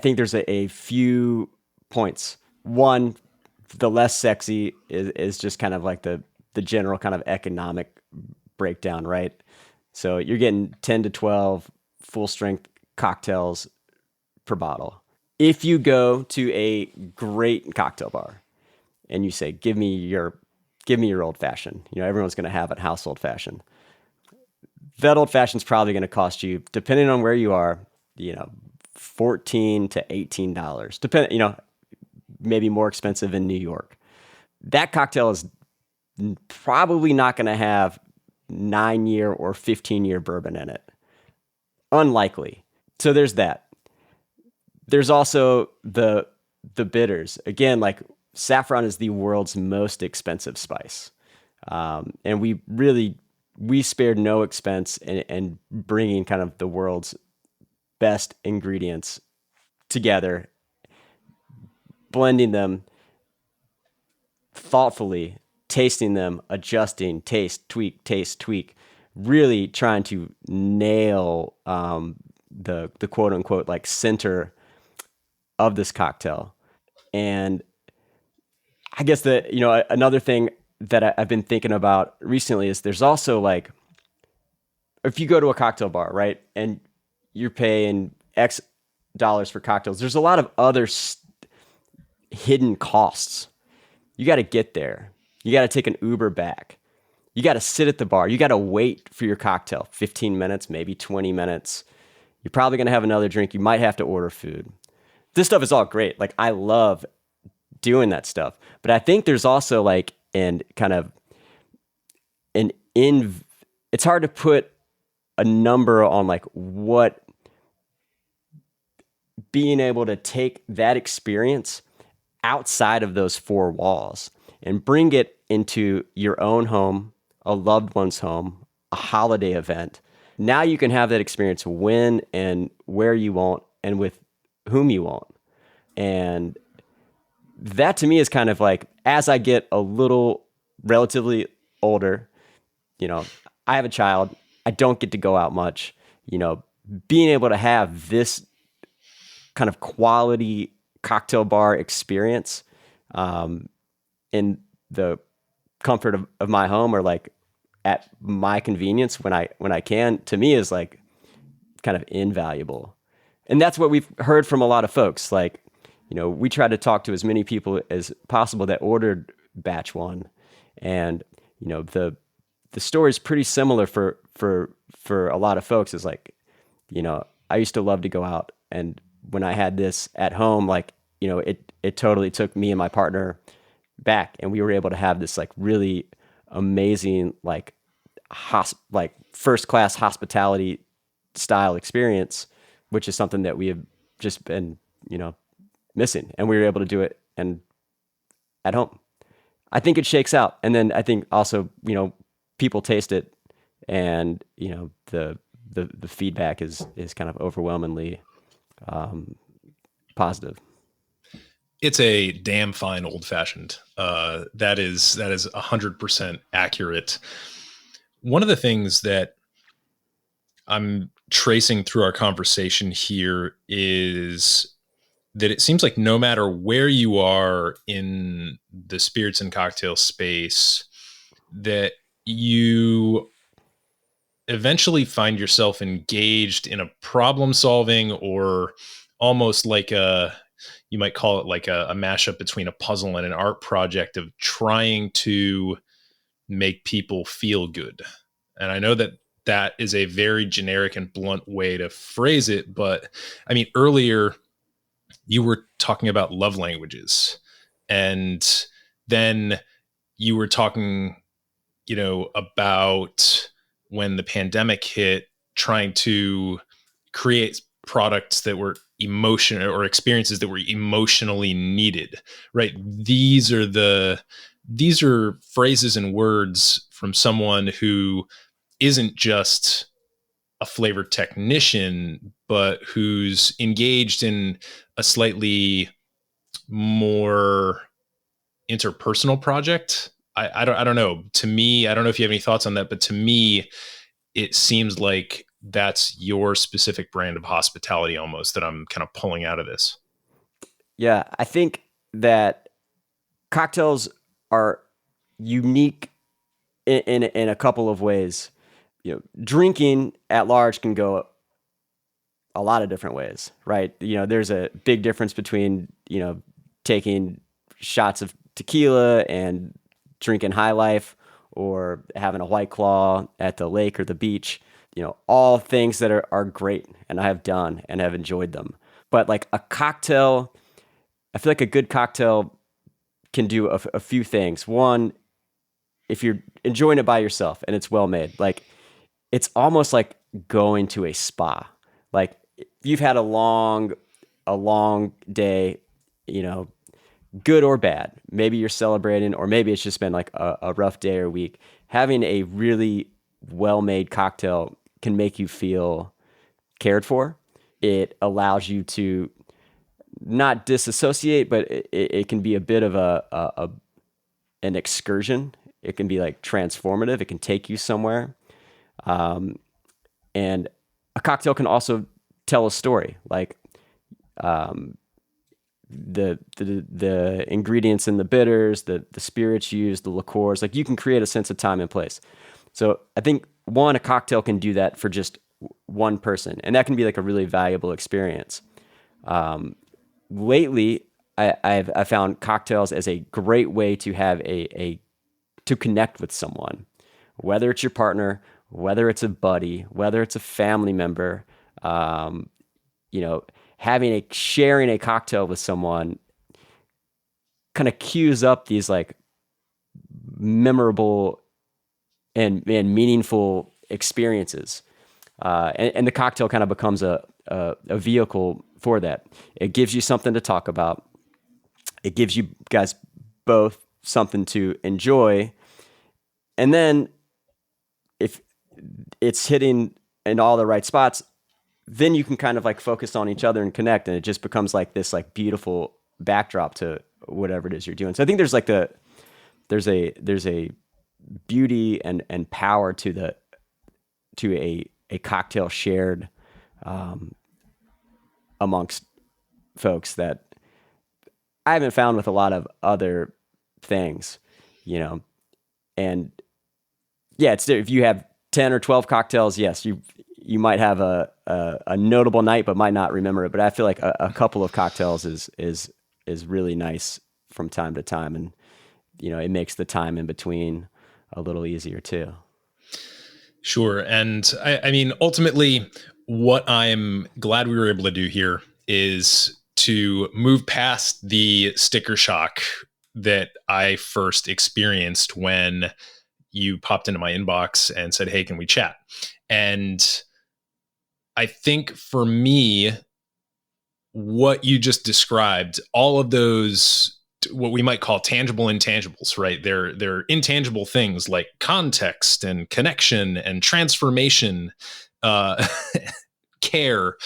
think there's a few points. One, the less sexy is just kind of like the general kind of economic breakdown, right? So you're getting 10 to 12 full strength cocktails per bottle. If you go to a great cocktail bar and you say, give me your old fashioned, everyone's going to have a house old fashioned. That old fashioned is probably going to cost you, depending on where you are, $14 to $18. Maybe more expensive in New York. That cocktail is probably not going to have 9-year or 15-year bourbon in it. Unlikely. So there's that. There's also the bitters. Again, like saffron is the world's most expensive spice. And we spared no expense in bringing kind of the world's best ingredients together, blending them thoughtfully, tasting them, adjusting, taste, tweak, really trying to nail the quote unquote like center of this cocktail. And I guess another thing that I've been thinking about recently is there's also like, if you go to a cocktail bar, right, and you're paying X dollars for cocktails, there's a lot of other hidden costs. You got to get there. You got to take an Uber back. You got to sit at the bar. You got to wait for your cocktail, 15 minutes, maybe 20 minutes. You're probably going to have another drink. You might have to order food. This stuff is all great. Like, I love doing that stuff. But I think there's also like it's hard to put a number on like what being able to take that experience outside of those four walls and bring it into your own home, a loved one's home, a holiday event. Now you can have that experience when and where you want and with whom you want. And that to me is kind of like, as I get a little relatively older, I have a child, I don't get to go out much, being able to have this kind of quality cocktail bar experience in the comfort of my home or like at my convenience when I can, to me is like kind of invaluable. And that's what we've heard from a lot of folks. Like, we try to talk to as many people as possible that ordered batch one. And, the story is pretty similar for a lot of folks. Is like, I used to love to go out, and when I had this at home, like, it totally took me and my partner back, and we were able to have this like really amazing, like first class hospitality style experience, which is something that we have just been, missing, and we were able to do it and at home. I think it shakes out. And then I think also, people taste it, and, the feedback is kind of overwhelmingly positive. It's a damn fine old fashioned. That is 100% accurate. One of the things that I'm tracing through our conversation here is that it seems like no matter where you are in the spirits and cocktail space, that you eventually find yourself engaged in a problem solving, or almost like you might call it like a mashup between a puzzle and an art project of trying to make people feel good. And I know that is a very generic and blunt way to phrase it, but I mean, earlier you were talking about love languages, and then you were talking, about when the pandemic hit, trying to create products that were emotional or experiences that were emotionally needed, right? These are the these are phrases and words from someone who isn't just a flavor technician, but who's engaged in a slightly more interpersonal project. I don't know. To me, I don't know if you have any thoughts on that, but to me, it seems like that's your specific brand of hospitality almost that I'm kind of pulling out of this. Yeah, I think that cocktails are unique in a couple of ways. You know, drinking at large can go a lot of different ways, right? You know, there's a big difference between, you know, taking shots of tequila and drinking High Life or having a White Claw at the lake or the beach. You know, all things that are great, and I have done and have enjoyed them. But like a cocktail, I feel like a good cocktail can do a few things. One, if you're enjoying it by yourself and it's well made, like it's almost like going to a spa. Like if you've had a long day, you know, good or bad, maybe you're celebrating, or maybe it's just been like a rough day or week. Having a really well-made cocktail can make you feel cared for. It allows you to not disassociate, but it can be a bit of an excursion. It can be like transformative. It can take you somewhere. And a cocktail can also tell a story. Like the ingredients in the bitters, the spirits used, the liqueurs, like you can create a sense of time and place. So I think a cocktail can do that for just one person, and that can be like a really valuable experience. Lately, I found cocktails as a great way to have to connect with someone, whether it's your partner, whether it's a buddy, whether it's a family member. You know, sharing a cocktail with someone kind of cues up these like memorable and meaningful experiences. And the cocktail kind of becomes a vehicle for that. It gives you something to talk about. It gives you guys both something to enjoy. And then if it's hitting in all the right spots, then you can kind of like focus on each other and connect. And it just becomes like this like beautiful backdrop to whatever it is you're doing. So I think there's like there's a beauty and power to a cocktail shared amongst folks that I haven't found with a lot of other things, you know. And yeah, if you have 10 or 12 cocktails, yes, you might have a notable night, but might not remember it. But I feel like a couple of cocktails is really nice from time to time, and you know, it makes the time in between a little easier too. Sure. And I mean, ultimately, what I'm glad we were able to do here is to move past the sticker shock that I first experienced when you popped into my inbox and said, "Hey, can we chat?" And I think for me, what you just described, all of those, what we might call tangible intangibles, right? They're intangible things like context and connection and transformation, care.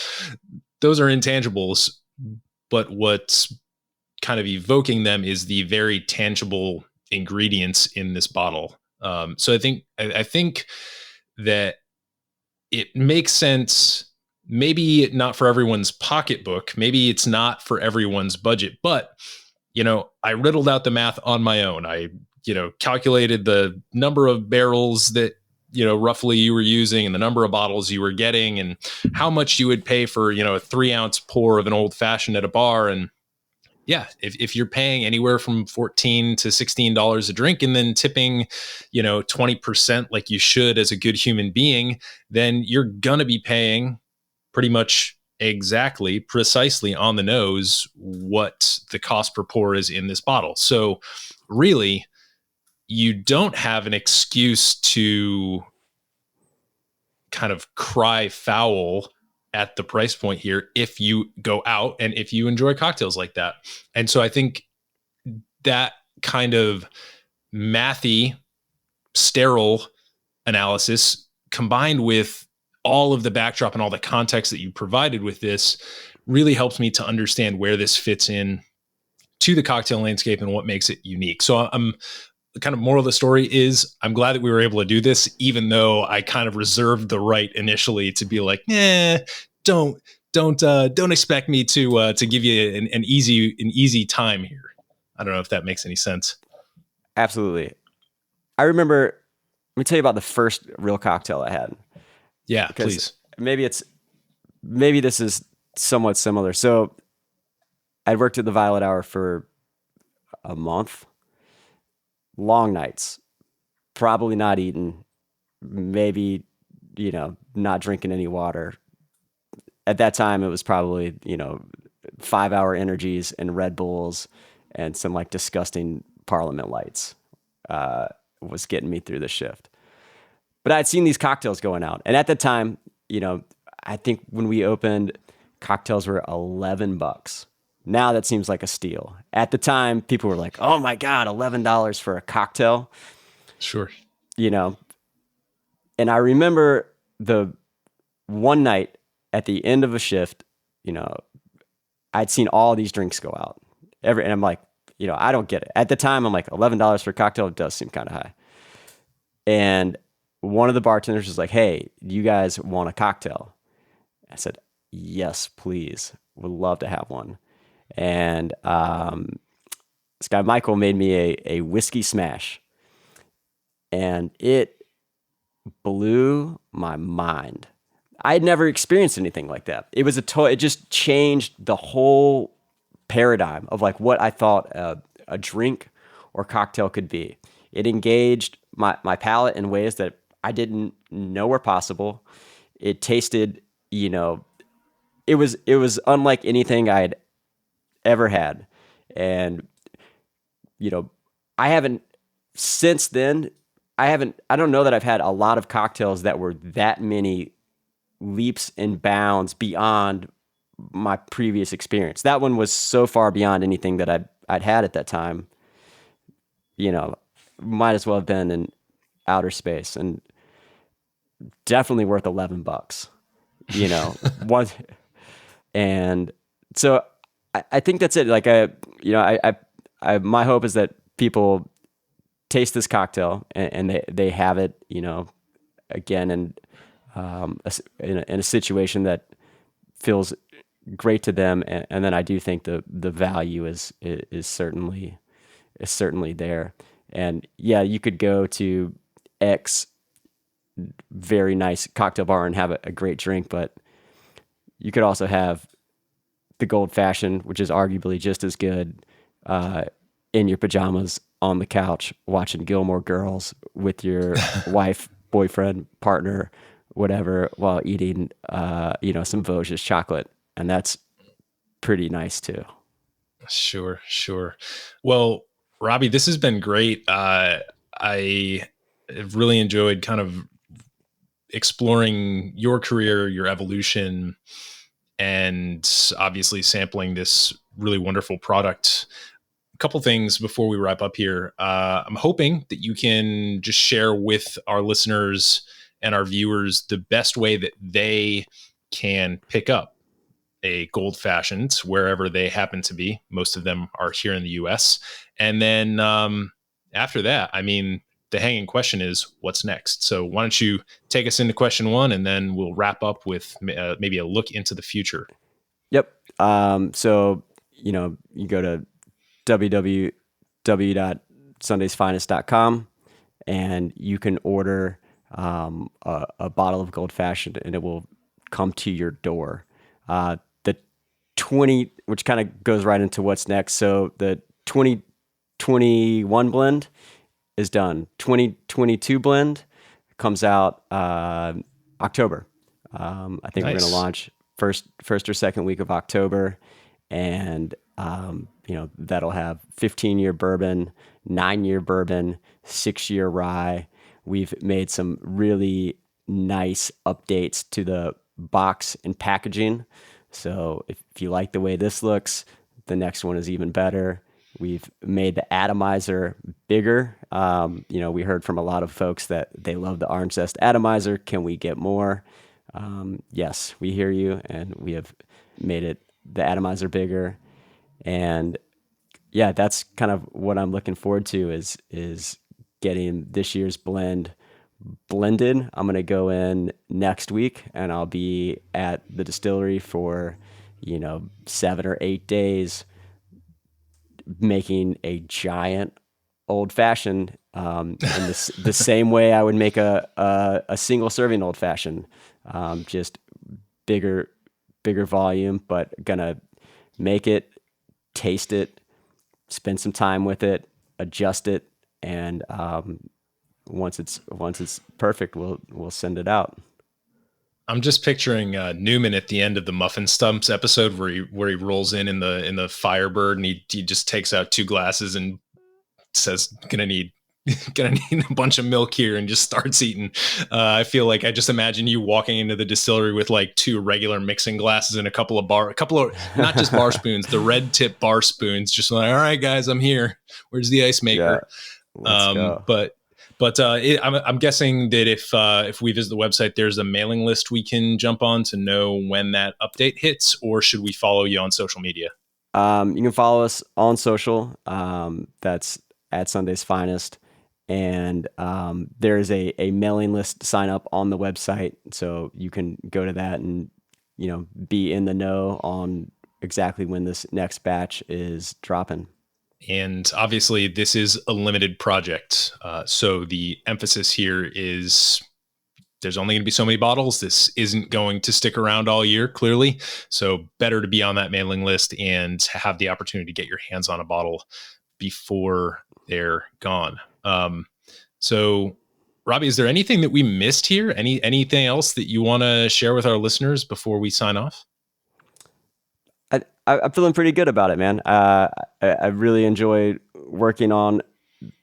Those are intangibles, but what's kind of evoking them is the very tangible ingredients in this bottle. So I think that it makes sense. Maybe not for everyone's pocketbook. Maybe it's not for everyone's budget, but you know, I riddled out the math on my own. I, you know, calculated the number of barrels that, you know, roughly you were using and the number of bottles you were getting and how much you would pay for, you know, a 3-ounce pour of an old-fashioned at a bar. And yeah, if you're paying anywhere from $14 to $16 a drink and then tipping, you know, 20% like you should as a good human being, then you're going to be paying pretty much precisely on the nose what the cost per pour is in this bottle. So really, you don't have an excuse to kind of cry foul at the price point here if you go out and if you enjoy cocktails like that. And so I think that kind of mathy, sterile analysis combined with all of the backdrop and all the context that you provided with this really helps me to understand where this fits in to the cocktail landscape and what makes it unique. So I'm the kind of moral of the story is I'm glad that we were able to do this, even though I kind of reserved the right initially to be like, don't expect me to give you an easy time here. I don't know if that makes any sense. Absolutely. I remember, let me tell you about the first real cocktail I had. Yeah, please. Maybe this is somewhat similar. So I worked at the Violet Hour for a month. Long nights, probably not eating, maybe, not drinking any water. At that time, it was probably, 5-hour energies and Red Bulls and some like disgusting Parliament lights was getting me through the shift. But I'd seen these cocktails going out. And at the time, I think when we opened, cocktails were $11. Now that seems like a steal. At the time, people were like, oh my God, $11 for a cocktail. Sure. And I remember the one night at the end of a shift, I'd seen all these drinks go out. And I'm like, I don't get it. At the time, I'm like, $11 for a cocktail does seem kind of high. And one of the bartenders was like, hey, do you guys want a cocktail? I said, yes, please. Would love to have one. And this guy, Michael, made me a whiskey smash. And it blew my mind. I had never experienced anything like that. It was it just changed the whole paradigm of like what I thought a drink or cocktail could be. It engaged my palate in ways that I didn't know were possible. It tasted, it was unlike anything I had ever had. And, I haven't, since then, I don't know that I've had a lot of cocktails that were that many leaps and bounds beyond my previous experience. That one was so far beyond anything that I'd had at that time. Might as well have been in outer space, and definitely worth $11. One, and so I think that's it. Like my hope is that people taste this cocktail and they have it, again, in a situation that feels great to them, and then I do think the value is certainly there. And yeah, you could go to X very nice cocktail bar and have a great drink, but you could also have the Old-Fashioned, which is arguably just as good, in your pajamas on the couch watching Gilmore Girls with your wife, boyfriend, partner, whatever, while eating some Vosges chocolate, and that's pretty nice too. Sure. Well, Robby, this has been great. I have really enjoyed kind of exploring your career, your evolution, and obviously sampling this really wonderful product. A couple things before we wrap up here. I'm hoping that you can just share with our listeners and our viewers the best way that they can pick up a Old-Fashioned wherever they happen to be. Most of them are here in the US. And then after that, the hanging question is, what's next? So why don't you take us into question one, and then we'll wrap up with maybe a look into the future. Yep. So, you go to www.sundaysfinest.com and you can order a bottle of Old-Fashioned, and it will come to your door. The 20, which kind of goes right into what's next. So the 2021 blend is done. 2022 blend comes out October. I think Nice. We're going to launch first or second week of October, and that'll have 15-year bourbon, 9-year bourbon, 6-year rye. We've made some really nice updates to the box and packaging. So if you like the way this looks, the next one is even better. We've made the atomizer bigger. We heard from a lot of folks that they love the orange zest atomizer. Can we get more? Yes, we hear you, and we have made the atomizer bigger. And yeah, that's kind of what I'm looking forward to is getting this year's blend blended. I'm going to go in next week, and I'll be at the distillery for 7 or 8 days making a giant old-fashioned in the same way I would make a single serving old-fashioned, just bigger volume, but gonna make it, taste it, spend some time with it, adjust it, and once it's perfect, we'll send it out. I'm just picturing Newman at the end of the Muffin Stumps episode where he rolls in the Firebird, and he just takes out 2 glasses and says, gonna need a bunch of milk here, and just starts eating. I feel like I just imagine you walking into the distillery with like 2 regular mixing glasses and a couple of not just bar spoons, the red tip bar spoons, just like, all right guys, I'm here. Where's the ice maker? Yeah, let's go. I'm guessing that if we visit the website, there's a mailing list we can jump on to know when that update hits, or should we follow you on social media? You can follow us on social. That's at Sunday's Finest. And there is a mailing list sign up on the website. So you can go to that and, be in the know on exactly when this next batch is dropping. And obviously this is a limited project. So the emphasis here is there's only going to be so many bottles. This isn't going to stick around all year, clearly. So better to be on that mailing list and have the opportunity to get your hands on a bottle before they're gone. So Robby, is there anything that we missed here? Anything else that you want to share with our listeners before we sign off? I'm feeling pretty good about it, man. I really enjoyed working on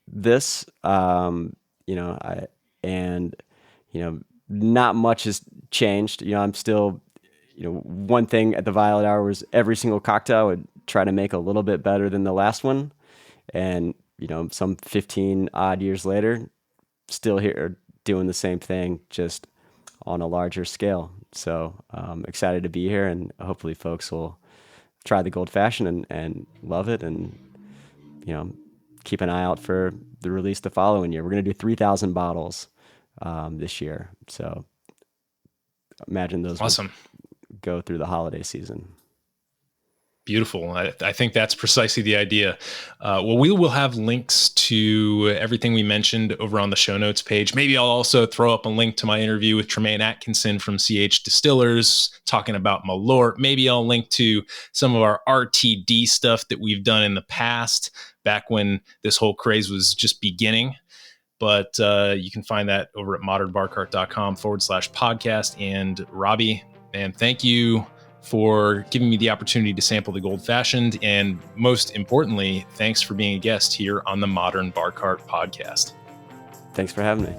this. Not much has changed. I'm still, one thing at the Violet Hour was every single cocktail I would try to make a little bit better than the last one. And, some 15 odd years later, still here doing the same thing, just on a larger scale. So I'm excited to be here, and hopefully folks will try the Gold Fashioned and love it, and keep an eye out for the release the following year. We're going to do 3,000 bottles this year, so imagine those awesome go through the holiday season. Beautiful. I think that's precisely the idea. We will have links to everything we mentioned over on the show notes page. Maybe I'll also throw up a link to my interview with Tremaine Atkinson from CH Distillers talking about Malort. Maybe I'll link to some of our RTD stuff that we've done in the past, back when this whole craze was just beginning. But you can find that over at modernbarcart.com/podcast. And Robby, man, thank you for giving me the opportunity to sample the Gold Fashioned. And most importantly, thanks for being a guest here on the Modern BARCART podcast. Thanks for having me.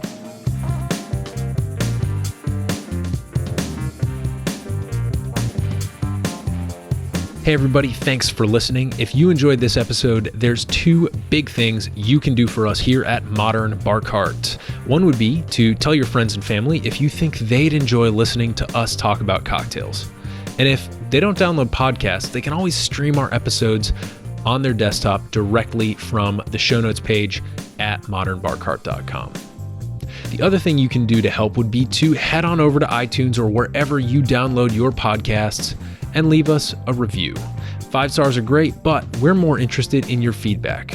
Hey everybody, thanks for listening. If you enjoyed this episode, there's 2 big things you can do for us here at Modern BARCART. One would be to tell your friends and family if you think they'd enjoy listening to us talk about cocktails. And if they don't download podcasts, they can always stream our episodes on their desktop directly from the show notes page at modernbarcart.com. The other thing you can do to help would be to head on over to iTunes or wherever you download your podcasts and leave us a review. 5 stars are great, but we're more interested in your feedback.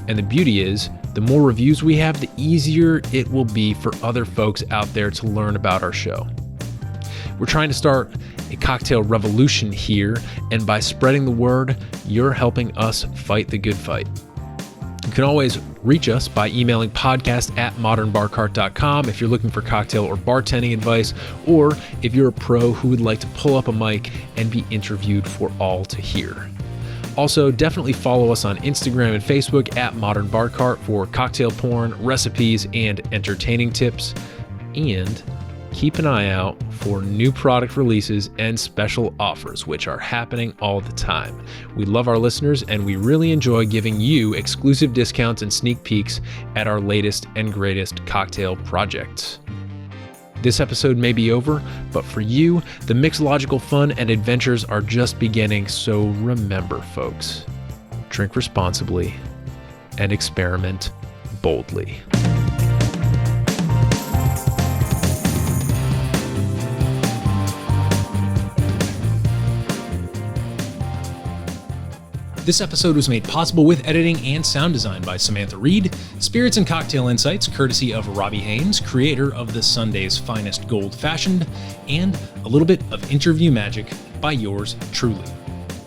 And the beauty is, the more reviews we have, the easier it will be for other folks out there to learn about our show. We're trying to start a cocktail revolution here, and by spreading the word, you're helping us fight the good fight. You can always reach us by emailing podcast@modernbarcart.com if you're looking for cocktail or bartending advice, or if you're a pro who would like to pull up a mic and be interviewed for all to hear. Also, definitely follow us on Instagram and Facebook at Modern BARCART for cocktail porn, recipes, and entertaining tips. And keep an eye out for new product releases and special offers, which are happening all the time. We love our listeners, and we really enjoy giving you exclusive discounts and sneak peeks at our latest and greatest cocktail projects. This episode may be over, but for you, the mixological fun and adventures are just beginning, so remember, folks, drink responsibly and experiment boldly. This episode was made possible with editing and sound design by Samantha Reed, spirits and cocktail insights courtesy of Robby Haynes, creator of the Sunday's Finest Old-Fashioned, and a little bit of interview magic by yours truly.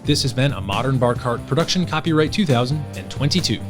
This has been a Modern BARCART production, copyright 2022.